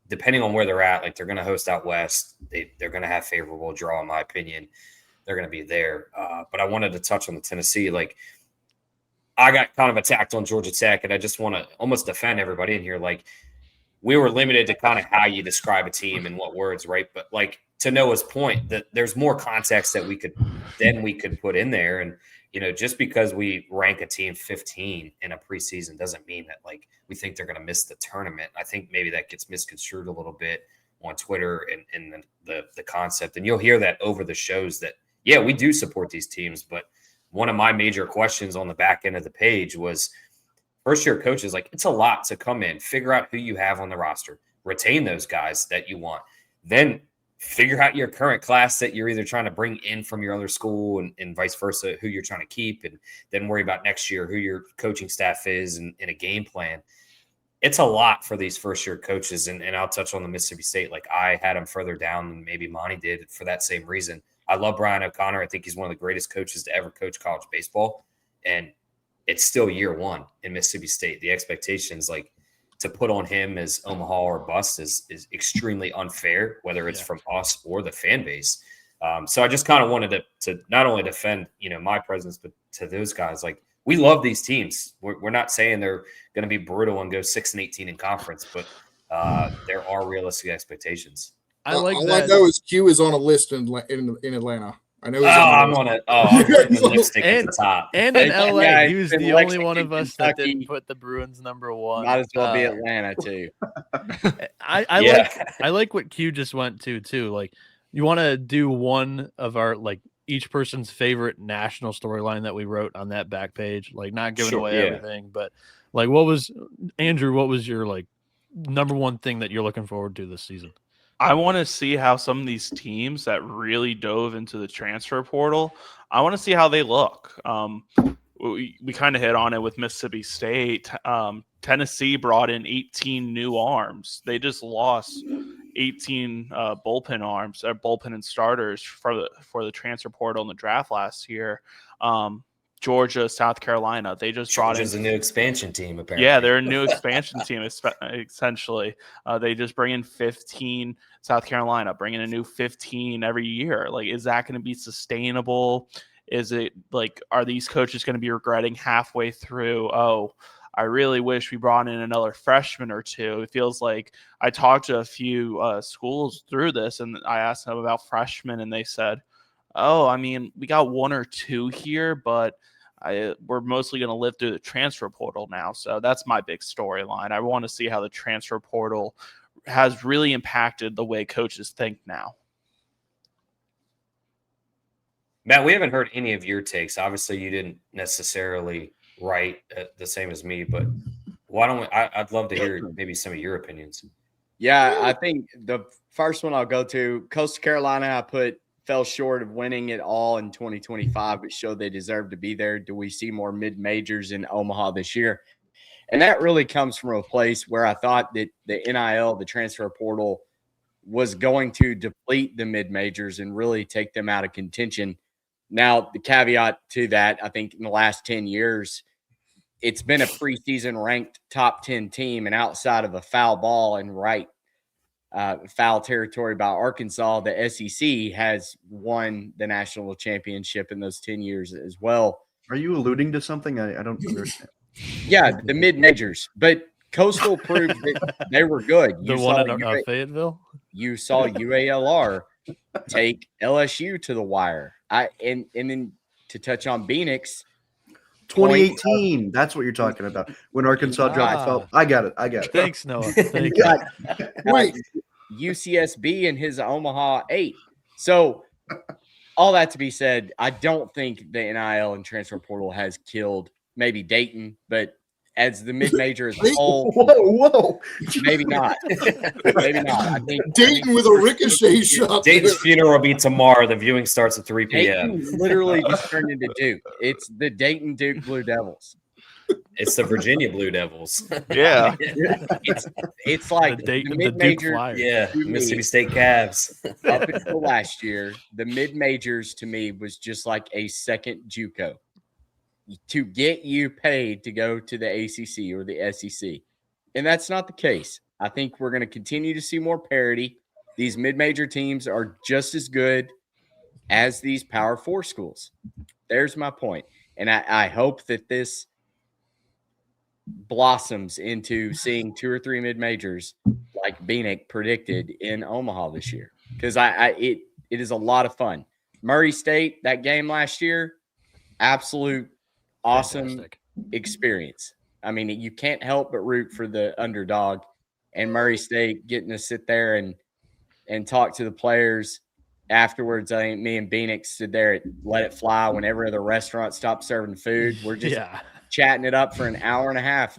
depending on where they're at, like, they're going to host out West. They're going to have favorable draw, in my opinion. They're going to be there. But I wanted to touch on the Tennessee. Like, I got kind of attacked on Georgia Tech, and I just want to almost defend everybody in here. Like, we were limited to kind of how you describe a team and what words, right? But, like, to Noah's point, that there's more context that we could put in there. And, just because we rank a team 15 in a preseason doesn't mean that, like, we think they're going to miss the tournament. I think maybe that gets misconstrued a little bit on Twitter and the concept. And you'll hear that over the shows that, yeah, we do support these teams. But one of my major questions on the back end of the page was first-year coaches, like, it's a lot to come in, figure out who you have on the roster, retain those guys that you want, then figure out your current class that you're either trying to bring in from your other school and vice versa, who you're trying to keep, and then worry about next year who your coaching staff is and a game plan. It's a lot for these first-year coaches, and I'll touch on the Mississippi State. Like, I had him further down than maybe Monty did for that same reason. I love Brian O'Connor. I think he's one of the greatest coaches to ever coach college baseball, and it's still year 1 in Mississippi State. The expectations, like, to put on him as Omaha or bust is extremely unfair, whether it's from us or the fan base. So I just kind of wanted to not only defend, my presence, but to those guys. Like, we love these teams. We're not saying they're going to be brutal and go 6-18 in conference, but there are realistic expectations. All I know is Q is on a list in Atlanta. I know. I'm putting the lipstick at the top. And in LA, he was the only one of us that didn't put the Bruins number 1. Might as well be Atlanta too. I like what Q just went to too. Like, you want to do one of our, like, each person's favorite national storyline that we wrote on that back page. Like, not giving away everything, but like, what was your, like, number 1 thing that you're looking forward to this season? I want to see how some of these teams that really dove into the transfer portal, I want to see how they look. We kind of hit on it with Mississippi State. Tennessee brought in 18 new arms. They just lost 18 bullpen arms, or bullpen and starters for the transfer portal in the draft last year. Georgia, South Carolina, they just brought in a new expansion team, apparently. Yeah, they're a new expansion team, essentially. They just bring in 15. South Carolina, bringing a new 15 every year. Like, is that going to be sustainable? Is it, like, are these coaches going to be regretting halfway through, I really wish we brought in another freshman or two. It feels like I talked to a few schools through this, and I asked them about freshmen, and they said, oh, I mean, we got one or two here, but we're mostly going to live through the transfer portal now. So that's my big storyline. I want to see how the transfer portal has really impacted the way coaches think now. Matt, we haven't heard any of your takes. Obviously, you didn't necessarily write the same as me, but why don't we? I'd love to hear maybe some of your opinions. Yeah, I think the first one I'll go to, Coastal Carolina, fell short of winning it all in 2025, but showed they deserve to be there. Do we see more mid-majors in Omaha this year? And that really comes from a place where I thought that the NIL, the transfer portal, was going to deplete the mid-majors and really take them out of contention. Now, the caveat to that, I think in the last 10 years, it's been a preseason ranked top 10 team, and outside of a foul ball and foul territory by Arkansas, the SEC has won the national championship in those 10 years as well. Are you alluding to something? I don't understand. Yeah, the mid-majors. But Coastal proved that they were good. The one in Fayetteville? You saw UALR take LSU to the wire. And then to touch on Phoenix, 2018. That's what you're talking about. When Arkansas dropped. I got it. Thanks, Noah. Thank you. Right. UCSB and his Omaha 8. So all that to be said, I don't think the NIL and transfer portal has killed maybe Dayton, but as the mid-major as a whole, whoa, maybe not. Maybe not. I think Dayton with a ricochet shot. Dayton's funeral will be tomorrow. The viewing starts at 3 p.m. Dayton literally just turned into Duke. It's the Dayton Duke Blue Devils. It's the Virginia Blue Devils. Yeah. It's like the mid-major. Yeah, Mississippi State Cavs. Up until last year, the mid-majors to me was just like a second JUCO to get you paid to go to the ACC or the SEC. And that's not the case. I think we're going to continue to see more parity. These mid-major teams are just as good as these Power 4 schools. There's my point. And I hope that this blossoms into seeing 2 or 3 mid-majors like Beanick predicted in Omaha this year. Because it is a lot of fun. Murray State, that game last year, absolute awesome Fantastic experience. I mean, you can't help but root for the underdog. And Murray State getting to sit there and talk to the players afterwards. I think me and Beanick stood there at Let It Fly whenever the restaurant stopped serving food. We're just chatting it up for an hour and a half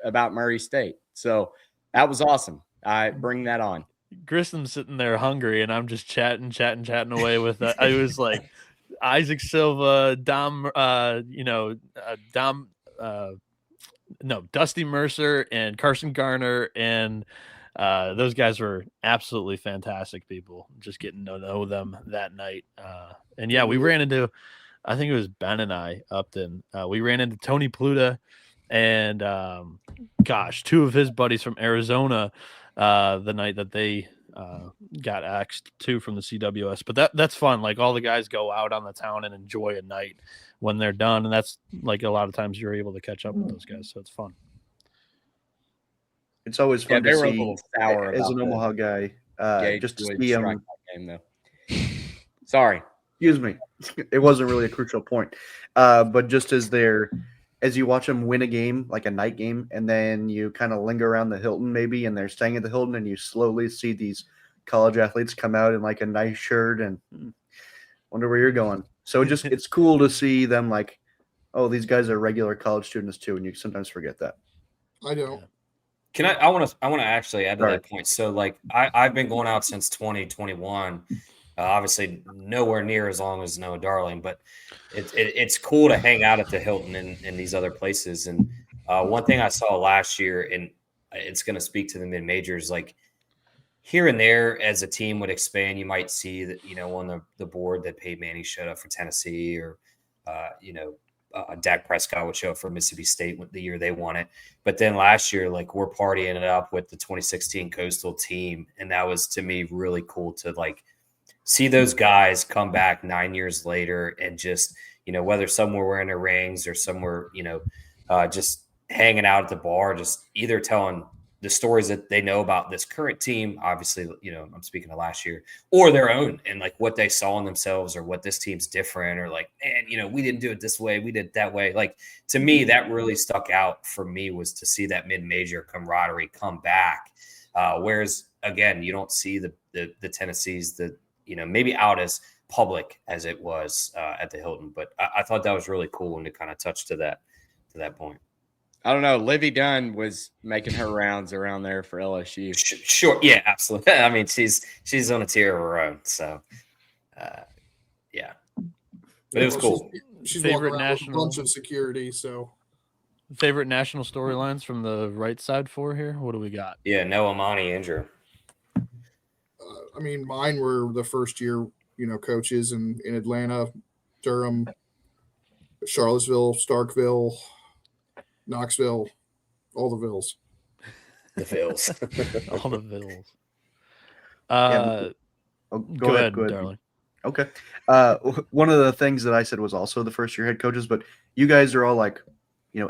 about Murray State. So that was awesome. I bring that on. Grissom's sitting there hungry, and I'm just chatting away with that. I was like Isaac Silva, Dusty Mercer and Carson Garner, and those guys were absolutely fantastic people. Just getting to know them that night. And yeah, we ran into, I think it was Ben and I, Upton. We ran into Tony Pluta and 2 of his buddies from Arizona the night that they got axed too from the CWS. But that's fun. Like, all the guys go out on the town and enjoy a night when they're done, and that's like a lot of times you're able to catch up with those guys, so it's fun. It's always fun to see as an Omaha guy, just to see him. Sorry, excuse me. It wasn't really a crucial point, but just as you watch them win a game, like a night game, and then you kind of linger around the Hilton maybe, and they're staying at the Hilton, and you slowly see these college athletes come out in like a nice shirt and wonder where you're going. So it's cool to see them like, oh, these guys are regular college students too, and you sometimes forget that. I don't. Can I want to actually add to that point. So like I've been going out since 2021. Obviously nowhere near as long as Noah Darling, but it's cool to hang out at the Hilton and these other places. And one thing I saw last year, and it's going to speak to the mid-majors, like here and there as a team would expand, you might see that, on the board that Peyton Manning showed up for Tennessee, or, Dak Prescott would show up for Mississippi State the year they won it. But then last year, like, we're partying it up with the 2016 Coastal team. And that was, to me, really cool to like see those guys come back 9 years later and just, whether some were wearing their rings or some were, just hanging out at the bar, just either telling the stories that they know about this current team, obviously, I'm speaking of last year, or their own, and like what they saw in themselves, or what this team's different, or like, man, we didn't do it this way, we did it that way. Like, to me, that really stuck out for me, was to see that mid-major camaraderie come back. Whereas, again, you don't see the Tennessees, maybe out as public as it was at the Hilton. But I thought that was really cool, and to kind of touch to that point. I don't know. Livy Dunn was making her rounds around there for LSU. Sure. Yeah, absolutely. I mean, she's on a tier of her own. So, yeah. But it was cool. She's favorite national, with a bunch of security. So, favorite national storylines from the right side for here? What do we got? Yeah, Noah Monty injury. I mean, mine were the first year, coaches in Atlanta, Durham, Charlottesville, Starkville, Knoxville, all the Vills. The Vills. All the Vills. Go ahead, darling. Okay. One of the things that I said was also the first year head coaches, but you guys are all like,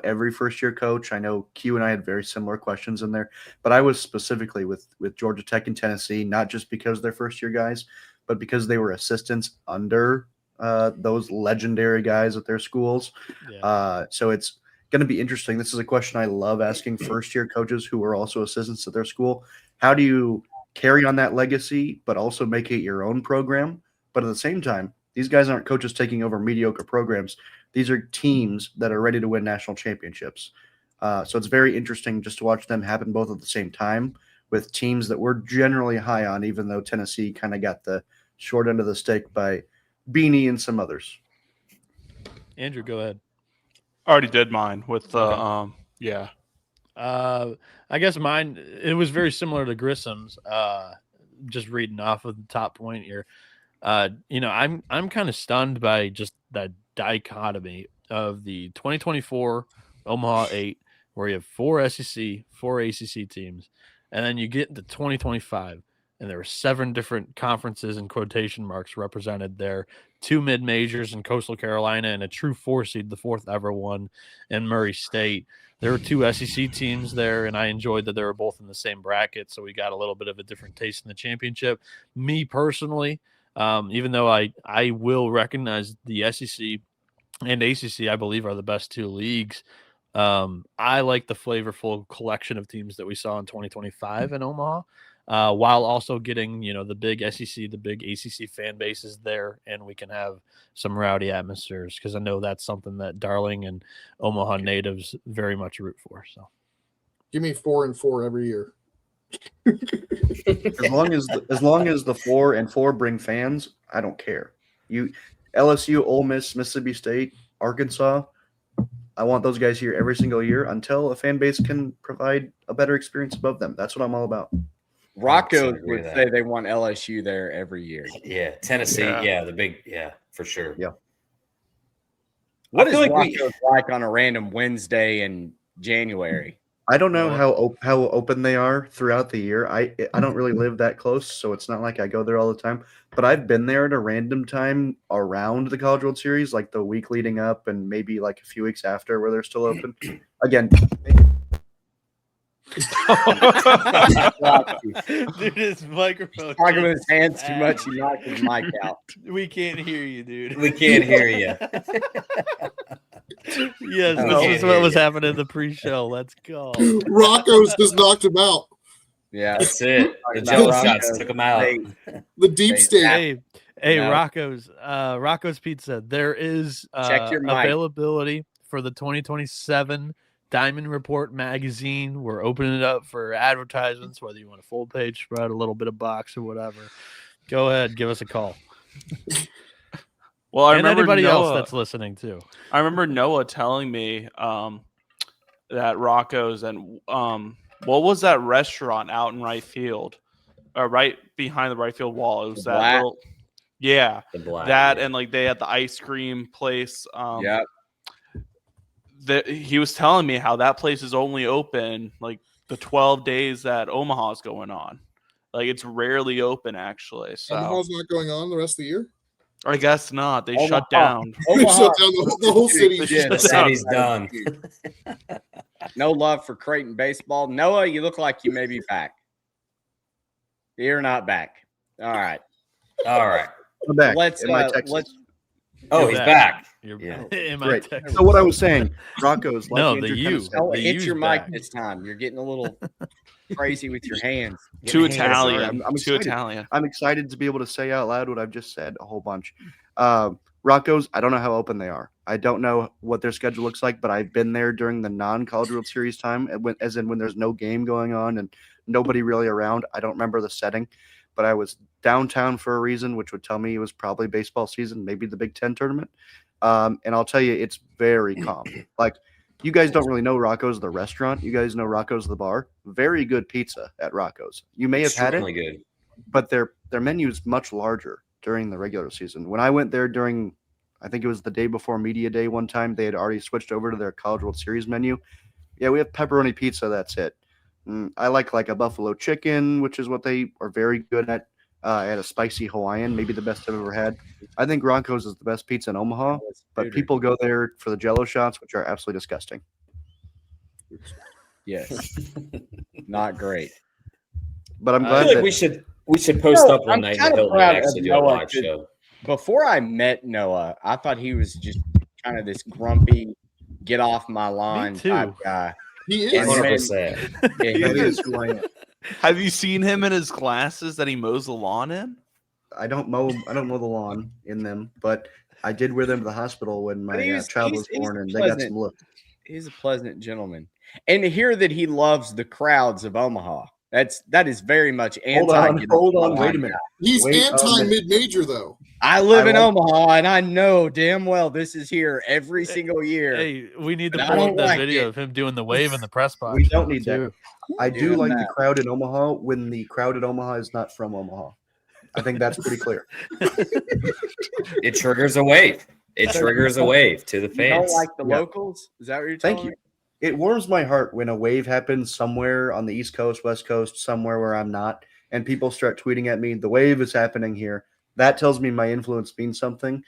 every first year coach. I know Q and I had very similar questions in there, but I was specifically with Georgia Tech and Tennessee, not just because they're first year guys, but because they were assistants under those legendary guys at their schools. Yeah. So it's going to be interesting. This is a question I love asking first year coaches who are also assistants at their school. How do you carry on that legacy, but also make it your own program? But at the same time, these guys aren't coaches taking over mediocre programs. These are teams that are ready to win national championships. So it's very interesting just to watch them happen both at the same time with teams that we're generally high on, even though Tennessee kind of got the short end of the stick by Beanie and some others. Andrew, go ahead. Already did mine with yeah. I guess mine, it was very similar to Grissom's. Just reading off of the top point here. I'm kind of stunned by just that dichotomy of the 2024 Omaha 8, where you have 4 SEC, 4 ACC teams, and then you get into 2025, and there were 7 different conferences in quotation marks represented there, 2 mid-majors in Coastal Carolina, and a true 4 seed, the 4th ever one in Murray State. There were 2 SEC teams there, and I enjoyed that they were both in the same bracket, so we got a little bit of a different taste in the championship. Me personally, even though I will recognize the SEC and ACC, I believe, are the best 2 leagues, I like the flavorful collection of teams that we saw in 2025 in Omaha, while also getting, the big SEC, the big ACC fan bases there, and we can have some rowdy atmospheres, because I know that's something that Darling and Omaha natives very much root for. So, give me 4-4 every year. As long as the 4 and 4 bring fans, I don't care. LSU, Ole Miss, Mississippi State, Arkansas, I want those guys here every single year until a fan base can provide a better experience above them. That's what I'm all about. Rocco would say they want LSU there every year. Yeah, Tennessee, the big, for sure. Yeah. What is Rocco like on a random Wednesday in January? I don't know how open they are throughout the year. I don't really live that close, so it's not like I go there all the time. But I've been there at a random time around the College World Series, like the week leading up and maybe like a few weeks after where they're still open. Again, dude, his microphone. Talking with his hands too much, he knocked his mic out. We can't hear you, dude. We can't hear you. Yes, this is what was happening in the pre-show. Let's go. Rocco's just knocked him out. Yeah, that's it. The jump shots took him out. The deep state. Hey, Rocco's Pizza. There is check your availability for the 2027 Diamond Report magazine. We're opening it up for advertisements, whether you want a full page spread, a little bit of box, or whatever. Go ahead, give us a call. Well, I remember anybody Noah, else that's listening too. I remember Noah telling me that Rocco's and what was that restaurant out in right field, right behind the right field wall? It was that little, and like they had the ice cream place. He was telling me how that place is only open like the 12 days that Omaha's going on. Like it's rarely open actually. So Omaha's not going on the rest of the year? I guess not. They Omaha. shut down. They shut down the whole city. Yeah, The city's done. No love for Creighton baseball. Noah, you look like you may be back. You're not back. All right. I'm back. Let's. Oh, he's back. Yeah. Great. So what I was saying, Rocco's. No, Andrew the kinda U. said, Don't The hit U's your mic back. this time. You're getting a little crazy with your hands. Too Getting hands Italian. dirty. I'm Too excited. Italian. I'm excited to be able to say out loud what I've just said a whole bunch. Rocco's, I don't know how open they are. I don't know what their schedule looks like, but I've been there during the non-College World Series time, as in when there's no game going on and nobody really around. I don't remember the setting, but I was downtown for a reason, which would tell me it was probably baseball season, maybe the Big Ten tournament. And I'll tell you, it's very calm. Like, you guys don't really know Rocco's the restaurant. You guys know Rocco's the bar. Very good pizza at Rocco's. You may have had it, Good. but their menu is much larger during the regular season. When I went there during, I think it was the day before Media Day one time, they had already switched over to their College World Series menu. Yeah, we have pepperoni pizza. That's it. I like a buffalo chicken, which is what they are very good at. I had a spicy Hawaiian, maybe the best I've ever had. I think Rocco's is the best pizza in Omaha, but people go there for the Jell-O shots, which are absolutely disgusting. Yes. Not great. But I'm I glad feel like that we should post up one I'm night in kinda the Hilton proud and of actually do a Noah live to- show. Before I met Noah, I thought he was just kind of this grumpy, get off my line too. type guy. He is. 100%. Yeah, that is who I am. Have you seen him in his glasses that he mows the lawn in? I don't mow the lawn in them, but I did wear them to the hospital when But my child was born, and they got pleasant. some look. He's a pleasant gentleman. And to hear that he loves the crowds of Omaha, that is very much Hold anti. on, wait a minute. He's Wait a anti minute. mid-major though. I live I in like- Omaha, and I know damn well this is here every single year. Hey, we need to But I pull don't up that like video it. of him doing the wave in the press box. We don't need that. too. I do Doing like the that. crowd in Omaha when the crowd in Omaha is not from Omaha. I think that's pretty clear. It triggers a wave. It triggers a wave to the You don't fans. like the Yeah. locals? Is that what you're Thank telling you. It warms my heart when a wave happens somewhere on the East Coast, West Coast, somewhere where I'm not, and people start tweeting at me, the wave is happening here. That tells me my influence means something,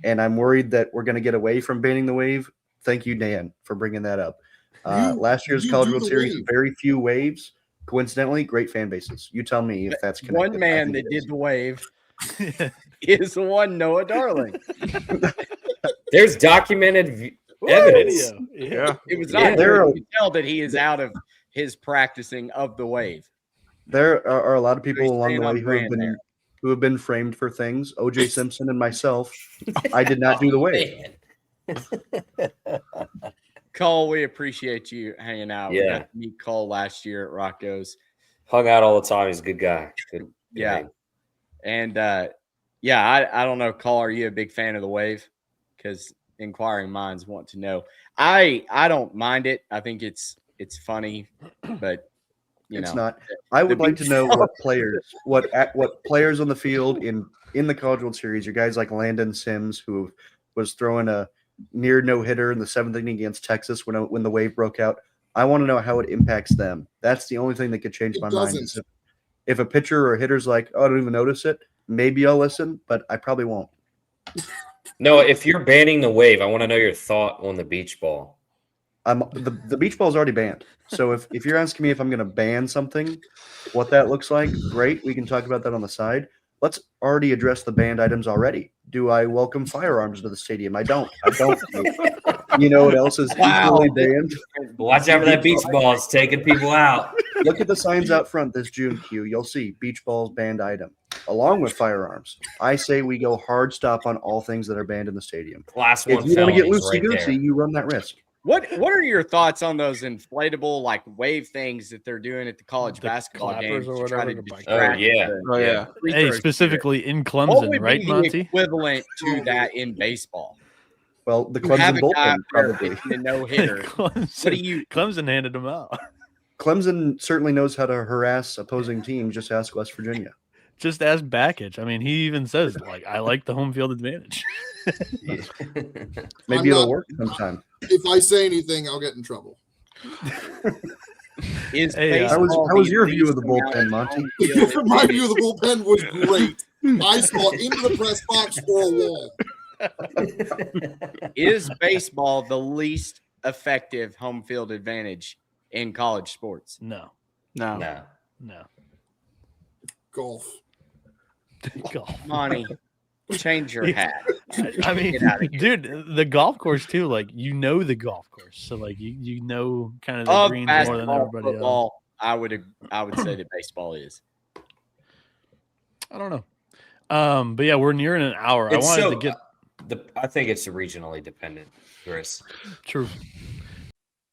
and I'm worried that we're going to get away from banning the wave. Thank you, Dan, for bringing that up. Last year's you College do World the Series, wave. very few waves. Coincidentally, great fan bases. You tell me if that's me? connected. One man that did the wave is the one Noah Darling. There's documented evidence. Video. Yeah. It was Yeah. not There you can tell that he is out of his practicing of the wave. There are a lot of people He's along the staying on way brand there. who have been framed for things. O.J. Simpson and myself. I did not do the wave. Man. Cole, we appreciate you hanging out. We Yeah. got to meet Cole last year at Rocco's. Hung out all the time. He's a good guy. Good Yeah. man. And I don't know, Cole, are you a big fan of the wave? Because inquiring minds want to know. I don't mind it. I think it's funny, but It's not. I would like to know what players on the field in the College World Series, your guys like Landon Sims, who was throwing a near no hitter in the 7th inning against Texas when the wave broke out. I want to know how it impacts them. That's the only thing that could change my mind. Is if a pitcher or a hitter's like, oh, I don't even notice it, maybe I'll listen, but I probably won't. No, if you're banning the wave, I want to know your thought on the beach ball. The beach ball is already banned. So if you're asking me if I'm going to ban something, what that looks like, great. We can talk about that on the side. Let's already address the banned items already. Do I welcome firearms to the stadium? I don't. You know what else is equally banned? Watch out for that beach ball. It's taking people out. Look at the signs out front this June, Q. You'll see beach balls banned item, along with firearms. I say we go hard stop on all things that are banned in the stadium. Class 1 If you want to get felonies right loosey-goosey, there. you run that risk. What are your thoughts on those inflatable like wave things that they're doing at the college The basketball clappers games or to try to whatever, the bike- distract yeah. the Oh, yeah. free Hey, throw specifically in shooter? What would Clemson, be right, the Monty? equivalent to that in baseball? Well, the You have Clemson a guy bullpen up there probably. pitching a no hitter. What do Clemson, you? Clemson handed him out. Clemson certainly knows how to harass opposing teams. Just ask West Virginia. Just ask Backage. I mean, he even says, like, I like the home field advantage. Maybe it'll work sometime. If I say anything, I'll get in trouble. Is Hey, How was baseball your the view of the least amount bullpen, Monty? home field My view of the bullpen was great. I saw into the press box or a wall. Is baseball the least effective home field advantage in college sports? No. Golf. Monty, change your hat. I mean, dude, the golf course too. Like the golf course, so like you know kind of the greens more than everybody football, else. I would say that baseball is. I don't know. But yeah, we're nearing an hour. I think it's regionally dependent, Chris. True.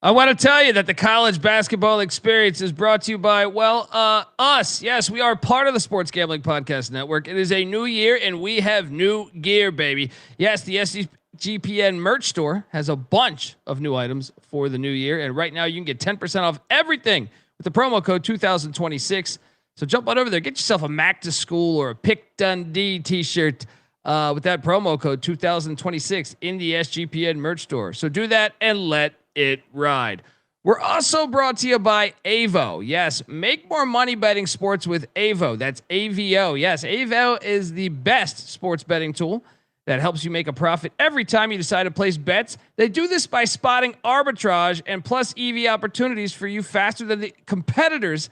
I want to tell you that the college basketball experience is brought to you by, us. Yes, we are part of the Sports Gambling Podcast Network. It is a new year and we have new gear, baby. Yes, the SGPN merch store has a bunch of new items for the new year. And right now you can get 10% off everything with the promo code 2026. So jump on over there, get yourself a Mac to School or a Pick Dundee t-shirt with that promo code 2026 in the SGPN merch store. So do that and let it ride. We're also brought to you by Avo. Yes, make more money betting sports with Avo. That's AVO. Yes, Avo is the best sports betting tool that helps you make a profit every time you decide to place bets. They do this by spotting arbitrage and plus EV opportunities for you faster than the competitors,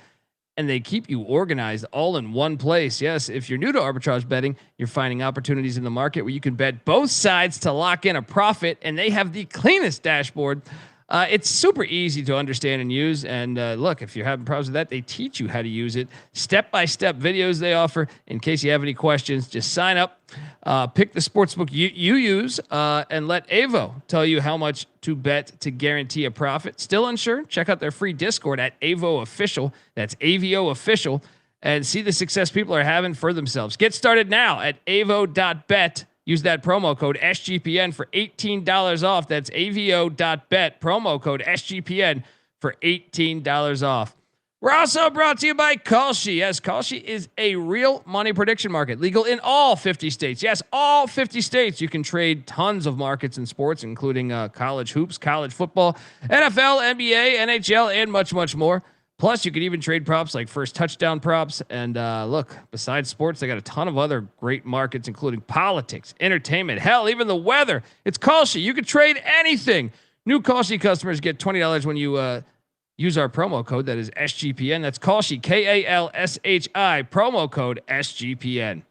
and they keep you organized all in one place. Yes, if you're new to arbitrage betting, you're finding opportunities in the market where you can bet both sides to lock in a profit, and they have the cleanest dashboard. It's super easy to understand and use. And look, if you're having problems with that, they teach you how to use it. Step-by-step videos they offer. In case you have any questions, just sign up, pick the sportsbook you use, and let Avo tell you how much to bet to guarantee a profit. Still unsure? Check out their free Discord at Avo Official. That's AVO Official. And see the success people are having for themselves. Get started now at avo.bet. Use that promo code SGPN for $18 off. That's avo.bet, promo code SGPN for $18 off. We're also brought to you by Kalshi. Yes, Kalshi is a real money prediction market, legal in all 50 states. Yes, all 50 states. You can trade tons of markets in sports, including college hoops, college football, NFL, NBA, NHL, and much, much more. Plus, you can even trade props like first touchdown props. And look, besides sports, they got a ton of other great markets, including politics, entertainment, hell, even the weather. It's Kalshi. You can trade anything. New Kalshi customers get $20 when you use our promo code. That is SGPN. That's Kalshi, KALSHI, promo code SGPN.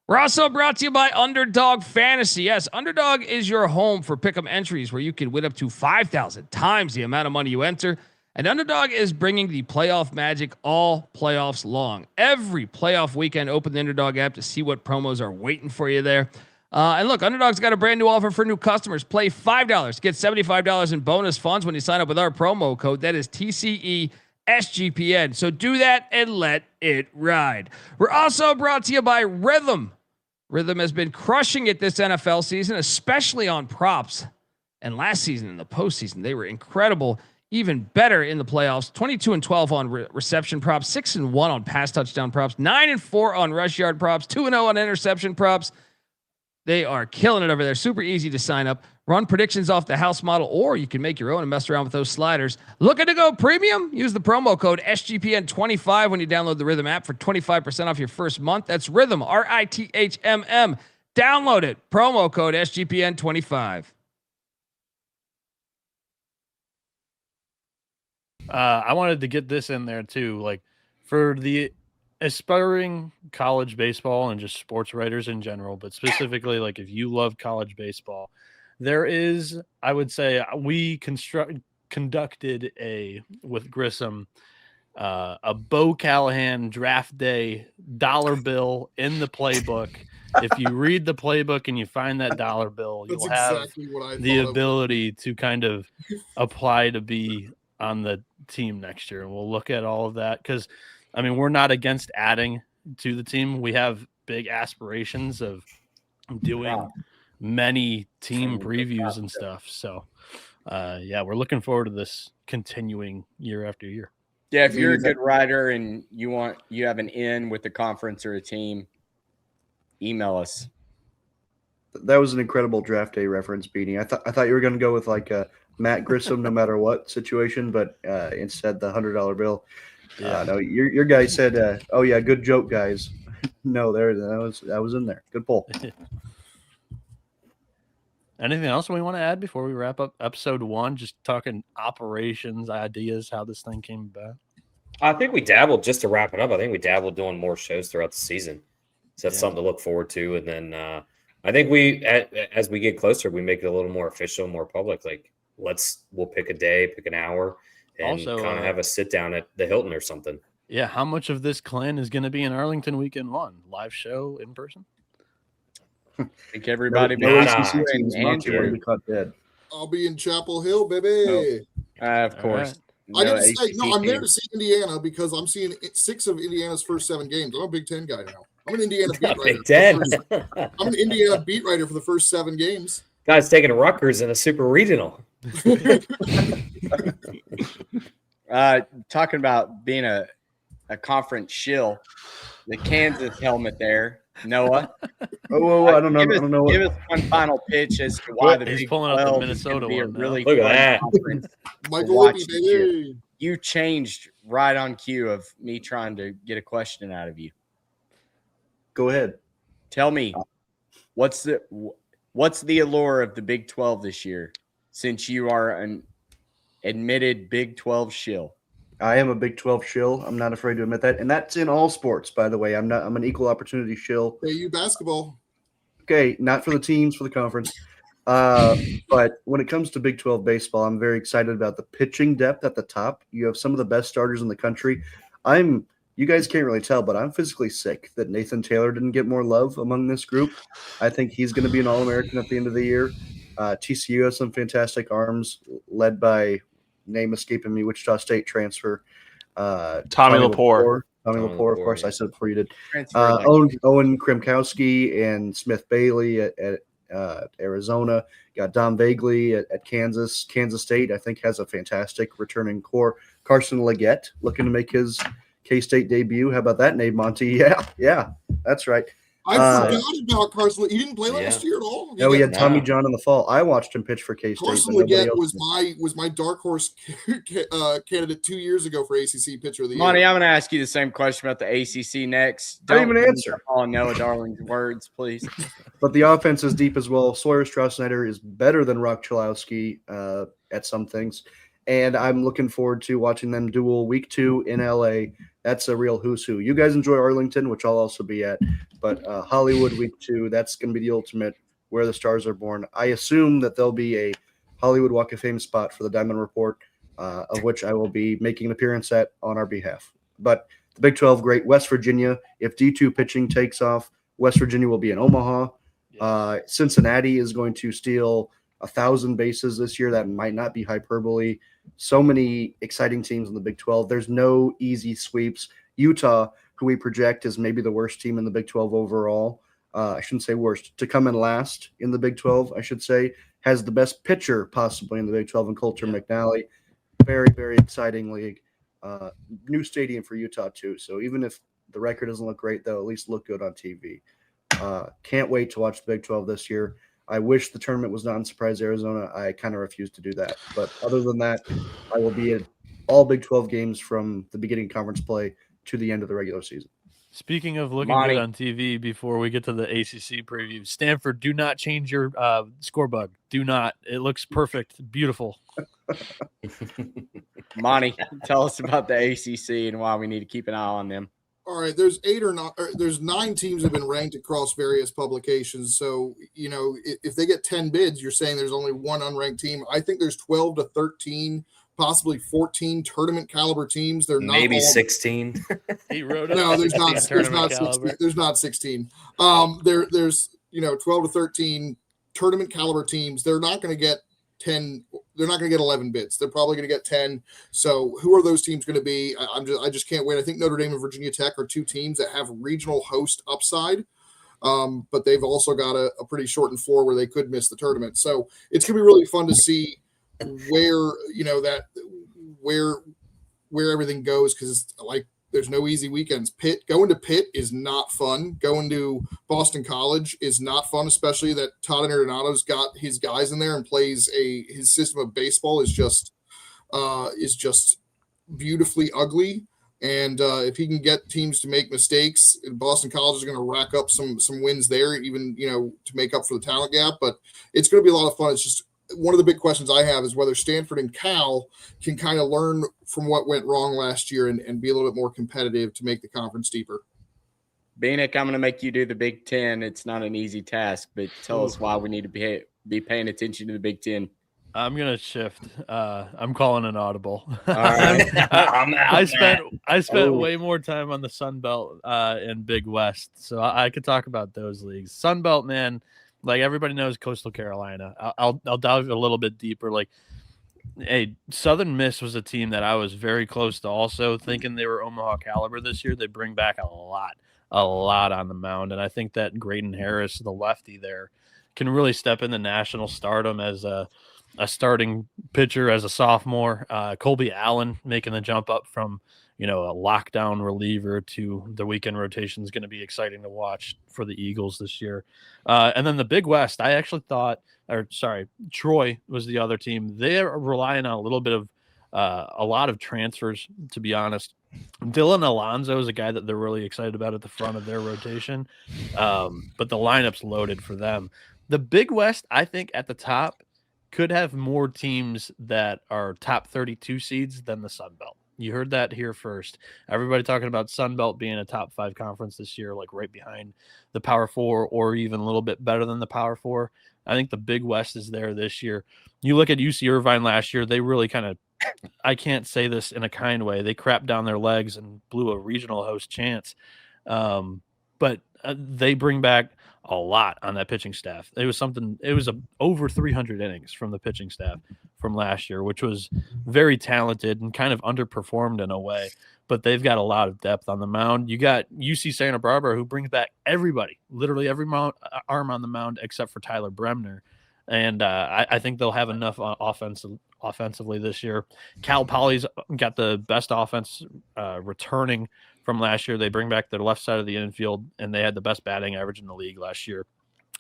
We're also brought to you by Underdog Fantasy. Yes, Underdog is your home for pick'em entries where you can win up to 5,000 times the amount of money you enter. And Underdog is bringing the playoff magic all playoffs long. Every playoff weekend, open the Underdog app to see what promos are waiting for you there. And look, Underdog's got a brand new offer for new customers. Play $5. Get $75 in bonus funds when you sign up with our promo code. That is TCE SGPN. So do that and let it ride. We're also brought to you by Rhythm. Rhythm has been crushing it this NFL season, especially on props. And last season in the postseason, they were incredible. Even better in the playoffs, 22-12 on reception props, 6-1 on pass touchdown props, 9-4 on rush yard props, 2-0 on interception props. They are killing it over there. Super easy to sign up. Run predictions off the house model, or you can make your own and mess around with those sliders. Looking to go premium? Use the promo code SGPN25 when you download the Rhythm app for 25% off your first month. That's Rhythm, RITHMM. Download it. Promo code SGPN25. I wanted to get this in there too, like for the aspiring college baseball and just sports writers in general, but specifically like if you love college baseball, there is, I would say, we conducted with Grissom a Bo Callahan draft day $1 bill in the playbook. If you read the playbook and you find that $1 bill, you'll have the ability to kind of apply to be on the team next year. And we'll look at all of that because, I mean, we're not against adding to the team. We have big aspirations of doing many team previews and stuff. So, yeah, we're looking forward to this continuing year after year. Yeah, if you're a good writer and you have an in with the conference or a team, email us. That was an incredible draft day reference, Beanie. I thought you were going to go with like a Matt Grissom no matter what situation, but instead the $100 bill. No, your guy said, "Oh yeah, good joke, guys." No, that was in there. Good pull. Anything else we want to add before we wrap up episode 1? Just talking operations, ideas, how this thing came about. I think we dabbled, just to wrap it up. I think we dabbled doing more shows throughout the season. So that's something to look forward to. And then I think as we get closer, we make it a little more official, more public. Like we'll pick a day, pick an hour, and also kind of have a sit down at the Hilton or something. Yeah. How much of this clan is going to be in Arlington weekend 1? Live show in person? I think everybody I'll be in Chapel Hill, baby. Of course. Right. I didn't say no. I'm there to see Indiana because I'm seeing 6 of Indiana's first 7 games. I'm a Big Ten guy now. I'm an Indiana beat writer. Big Ten. I'm an Indiana beat writer for the first 7 games. Guy's taking Rutgers in a super regional. Talking about being a conference shill, the Kansas helmet there. Noah. I don't know. Give us one final pitch as to why the Big 12 up the Minnesota be a one. really Look at that. Michael Whippy, baby. You changed right on cue of me trying to get a question out of you. Go ahead. Tell me, what's the allure of the Big 12 this year? Since you are an admitted Big 12 shill. I am a Big 12 shill. I'm not afraid to admit that. And that's in all sports, by the way. I'm an equal opportunity shill. AU basketball. Okay, not for the teams, for the conference. But when it comes to Big 12 baseball, I'm very excited about the pitching depth at the top. You have some of the best starters in the country. You guys can't really tell, but I'm physically sick that Nathan Taylor didn't get more love among this group. I think he's going to be an All-American at the end of the year. TCU has some fantastic arms led by – name escaping me, Wichita State transfer. Tommy Lepore. Tommy Lepore, of course. I said before you did. Owen Krimkowski and Smith Bailey at Arizona. Got Dom Bagley at Kansas. Kansas State, I think, has a fantastic returning core. Carson Leggett looking to make his K-State debut. How about that, Nate Monty? Yeah, that's right. I forgot about Carson. He didn't play last year at all. No, he had Tommy John in the fall. I watched him pitch for K-State. Carson Leggett was my dark horse candidate 2 years ago for ACC Pitcher of the Year. Monty, I'm going to ask you the same question about the ACC next. Don't even answer. Oh, Noah Darling's words, please. But the offense is deep as well. Sawyer Strauss-Snyder is better than Rock Chalowski at some things. And I'm looking forward to watching them duel week 2 in LA. That's a real who's who. You guys enjoy Arlington, which I'll also be at. But Hollywood week 2, that's going to be the ultimate where the stars are born. I assume that there'll be a Hollywood Walk of Fame spot for the Diamond Report, of which I will be making an appearance at on our behalf. But the Big 12, great. West Virginia, if D2 pitching takes off, West Virginia will be in Omaha. Cincinnati is going to steal 1,000 bases this year. That might not be hyperbole. So many exciting teams in the Big 12. There's no easy sweeps. Utah, who we project is maybe the worst team in the Big 12 overall. I shouldn't say worst. To come in last in the Big 12, I should say, has the best pitcher possibly in the Big 12 in Coulter McNally. Very, very exciting league. New stadium for Utah, too. So even if the record doesn't look great, they'll at least look good on TV. Can't wait to watch the Big 12 this year. I wish the tournament was not in Surprise, Arizona. I kind of refuse to do that. But other than that, I will be at all Big 12 games from the beginning of conference play to the end of the regular season. Speaking of looking good on TV, before we get to the ACC preview, Stanford, do not change your score bug. Do not. It looks perfect. Beautiful. Monty, tell us about the ACC and why we need to keep an eye on them. All right, there's 9 teams that have been ranked across various publications. So, if they get 10 bids, you're saying there's only one unranked team. I think there's 12 to 13, possibly 14 tournament caliber teams. They're not maybe 16. He wrote it. No, there's not 16. There's not 16. There's 12 to 13 tournament caliber teams. They're not going to get 10. They're not going to get 11 bids. They're probably going to get 10. So who are those teams going to be? I just can't wait. I think Notre Dame and Virginia Tech are 2 teams that have regional host upside, but they've also got a pretty shortened floor where they could miss the tournament. So it's going to be really fun to see where everything goes, because there's no easy weekends. Going to Pitt is not fun. Going to Boston College is not fun, especially that Todd Interdonato's got his guys in there and plays his system of baseball is just beautifully ugly. And if he can get teams to make mistakes, Boston College is going to rack up some wins there, even, to make up for the talent gap. But it's going to be a lot of fun. It's just one of the big questions I have is whether Stanford and Cal can kind of learn from what went wrong last year and be a little bit more competitive to make the conference deeper. Beanick, I'm going to make you do the Big Ten. It's not an easy task, but tell us why we need to be paying attention to the Big Ten. I'm gonna shift. I'm calling an audible. All right. I spent way more time on the Sunbelt and Big West, so I could talk about those leagues. Sunbelt, man, like everybody knows, Coastal Carolina. I'll dive a little bit deeper. Like, hey, Southern Miss was a team that I was very close to also thinking they were Omaha caliber this year. They bring back a lot on the mound, and I think that Graydon Harris, the lefty there, can really step into national stardom as a starting pitcher as a sophomore. Colby Allen making the jump up from, a lockdown reliever to the weekend rotation is going to be exciting to watch for the Eagles this year. And then the Big West, I actually thought, Troy was the other team. They're relying on a little bit of a lot of transfers, to be honest. Dylan Alonso is a guy that they're really excited about at the front of their rotation. But the lineup's loaded for them. The Big West, I think at the top, could have more teams that are top 32 seeds than the Sunbelt. You heard that here first. Everybody talking about Sunbelt being a top 5 conference this year, like right behind the Power 4 or even a little bit better than the Power 4. I think the Big West is there this year. You look at UC Irvine last year, they really kind of, I can't say this in a kind way, they crapped down their legs and blew a regional host chance. But they bring back a lot on that pitching staff. It was over 300 innings from the pitching staff from last year, which was very talented and kind of underperformed in a way, but they've got a lot of depth on the mound. You got UC Santa Barbara, who brings back everybody, literally every arm on the mound except for Tyler Bremner. And I think they'll have enough offensively this year. Cal Poly's got the best offense returning from last year. They bring back their left side of the infield, and they had the best batting average in the league last year.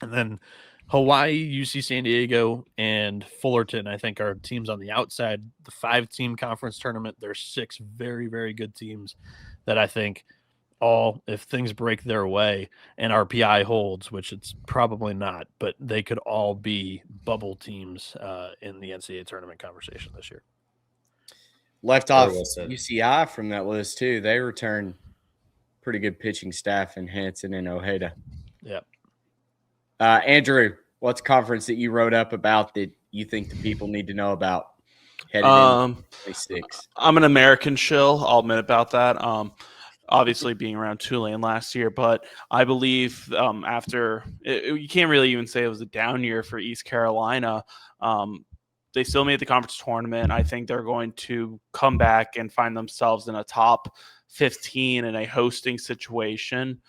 And then Hawaii, UC San Diego, and Fullerton, I think, are teams on the outside. The 5-team conference tournament, there's 6 very, very good teams that I think all, if things break their way and RPI holds, which it's probably not, but they could all be bubble teams in the NCAA tournament conversation this year. Left off UCI from that list too. They return pretty good pitching staff in Hanson and Ojeda. Yep. Andrew, what's conference that you wrote up about that you think the people need to know about headed into 2026? I'm an American shill. I'll admit about that. Obviously being around Tulane last year, but I believe you can't really even say it was a down year for East Carolina. They still made the conference tournament. I think they're going to come back and find themselves in a top 15 in a hosting situation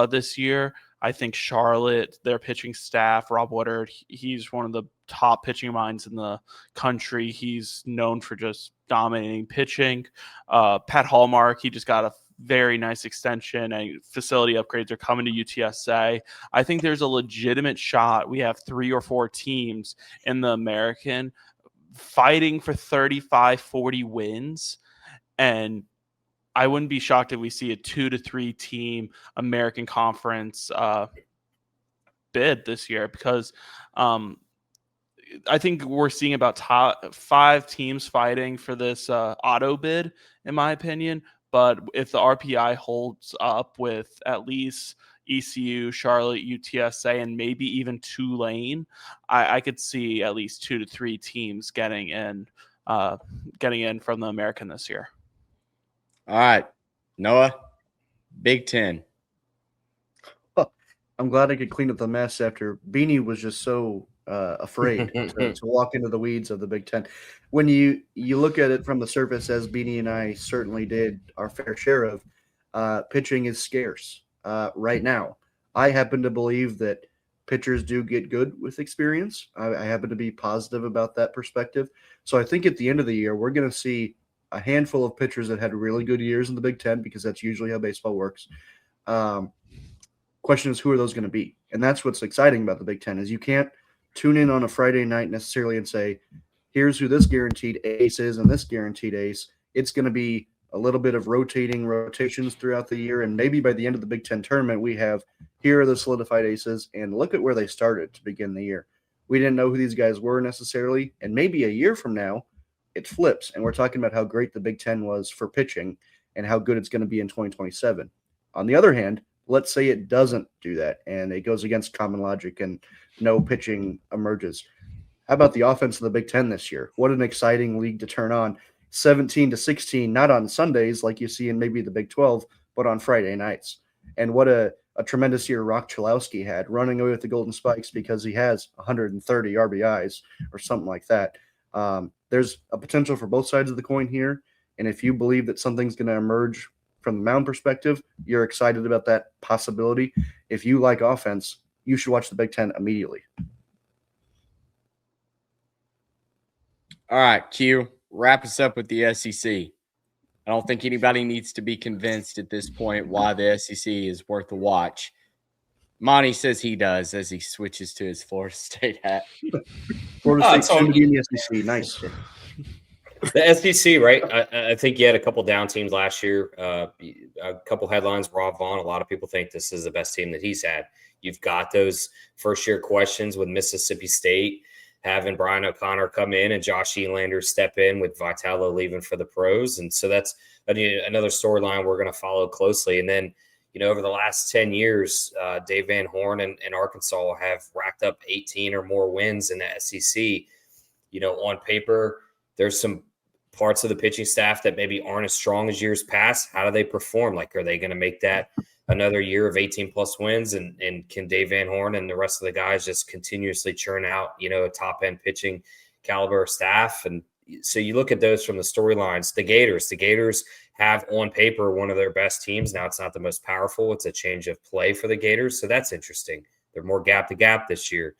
this year. I think Charlotte, their pitching staff, Rob Woodard, he's one of the top pitching minds in the country. He's known for just dominating pitching. Pat Hallmark, he just got a very nice extension, and facility upgrades are coming to UTSA. I think there's a legitimate shot. We have 3 or 4 teams in the American fighting for 35, 40 wins. And I wouldn't be shocked if we see a 2 to 3 team American Conference bid this year, because I think we're seeing about top 5 teams fighting for this auto bid, in my opinion. But if the RPI holds up with at least ECU, Charlotte, UTSA, and maybe even Tulane, I could see at least 2 to 3 teams getting in from the American this year. All right, Noah, Big Ten. I'm glad I could clean up the mess after Beanie was just so afraid to walk into the weeds of the Big Ten. When you look at it from the surface, as Beanie and I certainly did our fair share of, pitching is scarce right now. I happen to believe that pitchers do get good with experience. I happen to be positive about that perspective. So I think at the end of the year, we're going to see a handful of pitchers that had really good years in the Big Ten, because that's usually how baseball works. Question is, who are those going to be? And that's what's exciting about the Big Ten, is you can't tune in on a Friday night necessarily and say, here's who this guaranteed ace is and this guaranteed ace. It's going to be a little bit of rotations throughout the year, and maybe by the end of the Big Ten tournament, we have here are the solidified aces, and look at where they started to begin the year. We didn't know who these guys were necessarily, and maybe a year from now, it flips, and we're talking about how great the Big Ten was for pitching and how good it's going to be in 2027. On the other hand, let's say it doesn't do that, and it goes against common logic, and no pitching emerges. How about the offense of the Big Ten this year? What an exciting league to turn on. 17-16, not on Sundays like you see in maybe the Big 12, but on Friday nights. And what a tremendous year Rock Chalowski had, running away with the Golden Spikes because he has 130 RBIs or something like that. There's a potential for both sides of the coin here. And if you believe that something's going to emerge from the mound perspective, you're excited about that possibility. If you like offense, you should watch the Big Ten immediately. All right, Q, wrap us up with the SEC. I don't think anybody needs to be convinced at this point why the SEC is worth a watch. Monty says he does as he switches to his Florida State hat. Florida State's soon to be in the SEC. Nice. The SEC, right? I think you had a couple down teams last year. A couple headlines. Rob Vaughn. A lot of people think this is the best team that he's had. You've got those first-year questions with Mississippi State having Brian O'Connor come in and Josh Elander step in with Vitello leaving for the pros. And so that's another storyline we're going to follow closely. And then, over the last 10 years, Dave Van Horn and Arkansas have racked up 18 or more wins in the SEC. On paper, there's some parts of the pitching staff that maybe aren't as strong as years past. How do they perform? Like, are they going to make that another year of 18-plus wins? And can Dave Van Horn and the rest of the guys just continuously churn out, a top-end pitching caliber staff? And so you look at those from the storylines. The Gators have on paper one of their best teams. Now it's not the most powerful. It's a change of play for the Gators. So that's interesting. They're more gap to gap this year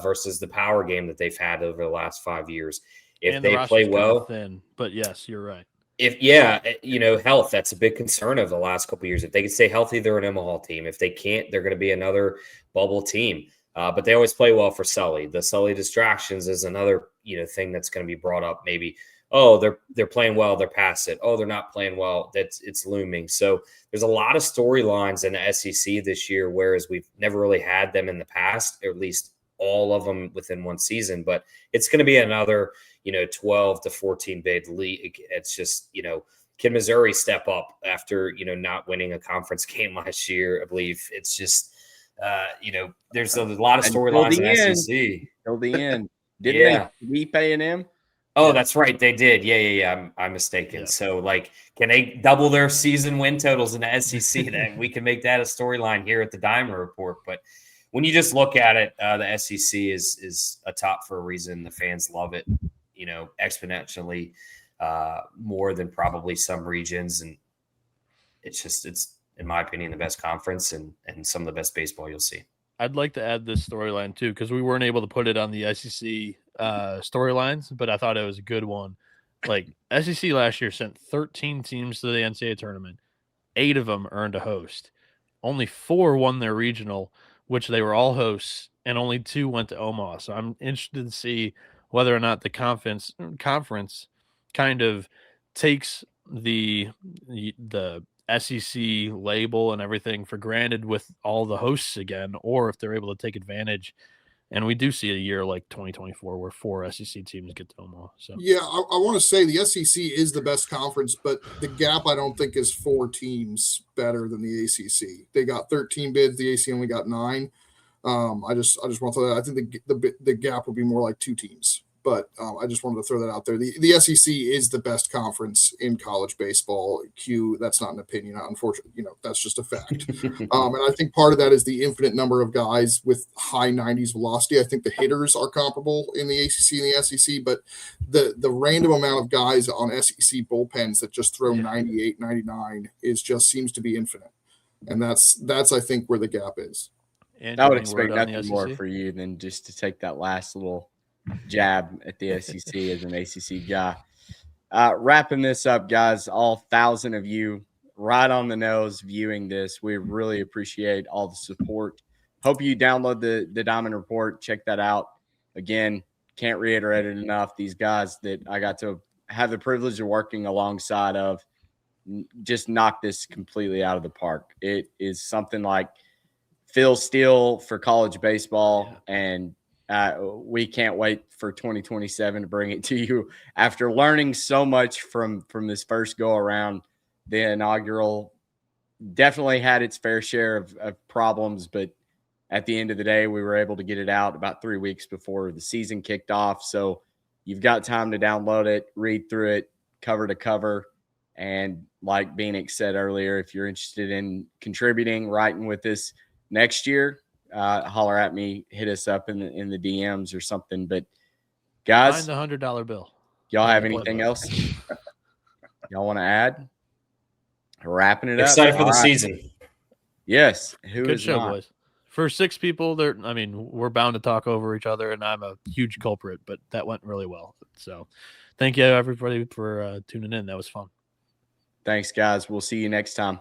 versus the power game that they've had over the last 5 years. If they play well, thin, but yes, you're right. Health, that's a big concern of the last couple of years. If they can stay healthy, they're an Omaha team. If they can't, they're going to be another bubble team. But they always play well for Sully. The Sully distractions is another, thing that's going to be brought up. Maybe, they're playing well, they're past it. Oh, they're not playing well, it's looming. So there's a lot of storylines in the SEC this year, whereas we've never really had them in the past, or at least all of them within one season. But it's going to be another 12 to 14 bid league. It's just, can Missouri step up after, not winning a conference game last year? I believe it's just, there's a lot of storylines in SEC. Till the end. Didn't they sweep A&M? Oh, that's right. They did. Yeah. I'm mistaken. Yeah. So, can they double their season win totals in the SEC? Then we can make that a storyline here at the Diamond Report. But when you just look at it, the SEC is a top for a reason. The fans love it, exponentially more than probably some regions. And it's in my opinion, the best conference and some of the best baseball you'll see. I'd like to add this storyline too, because we weren't able to put it on the SEC storylines, but I thought it was a good one. SEC last year sent 13 teams to the NCAA tournament. 8 of them earned a host. Only 4 won their regional, which they were all hosts, and only 2 went to Omaha. So I'm interested to see whether or not the conference kind of takes the SEC label and everything for granted with all the hosts again, or if they're able to take advantage. And we do see a year like 2024 where 4 SEC teams get to Omaha. So yeah, I want to say the SEC is the best conference, but the gap I don't think is 4 teams better than the ACC. They got 13 bids. The ACC only got 9. I just want to throw that. I think the gap would be more like 2 teams. But I just wanted to throw that out there. The SEC is the best conference in college baseball. Q, that's not an opinion. Unfortunately, that's just a fact. And I think part of that is the infinite number of guys with high 90s velocity. I think the hitters are comparable in the ACC and the SEC, but the random amount of guys on SEC bullpens that just throw 98, 99 seems to be infinite. And that's I think where the gap is. And I would expect nothing more for you than just to take that last little jab at the SEC as an ACC guy. Wrapping this up, guys, all 1,000 of you right on the nose viewing this. We really appreciate all the support. Hope you download the Diamond Report. Check that out. Again, can't reiterate it enough. These guys that I got to have the privilege of working alongside of, just knock this completely out of the park. It is something like Phil Steele for college baseball, and we can't wait for 2027 to bring it to you. After learning so much from this first go around, the inaugural definitely had its fair share of problems, but at the end of the day, we were able to get it out about 3 weeks before the season kicked off. So you've got time to download it, read through it, cover to cover. And like Beanick said earlier, if you're interested in contributing, writing with us next year, holler at me, hit us up in the DMs or something. But guys, find the $100 bill. Y'all have anything else y'all want to add? Wrapping it up. Excited for the season. Yes. Good show, boys. For 6 people, we're bound to talk over each other, and I'm a huge culprit, but that went really well. So thank you, everybody, for tuning in. That was fun. Thanks, guys. We'll see you next time.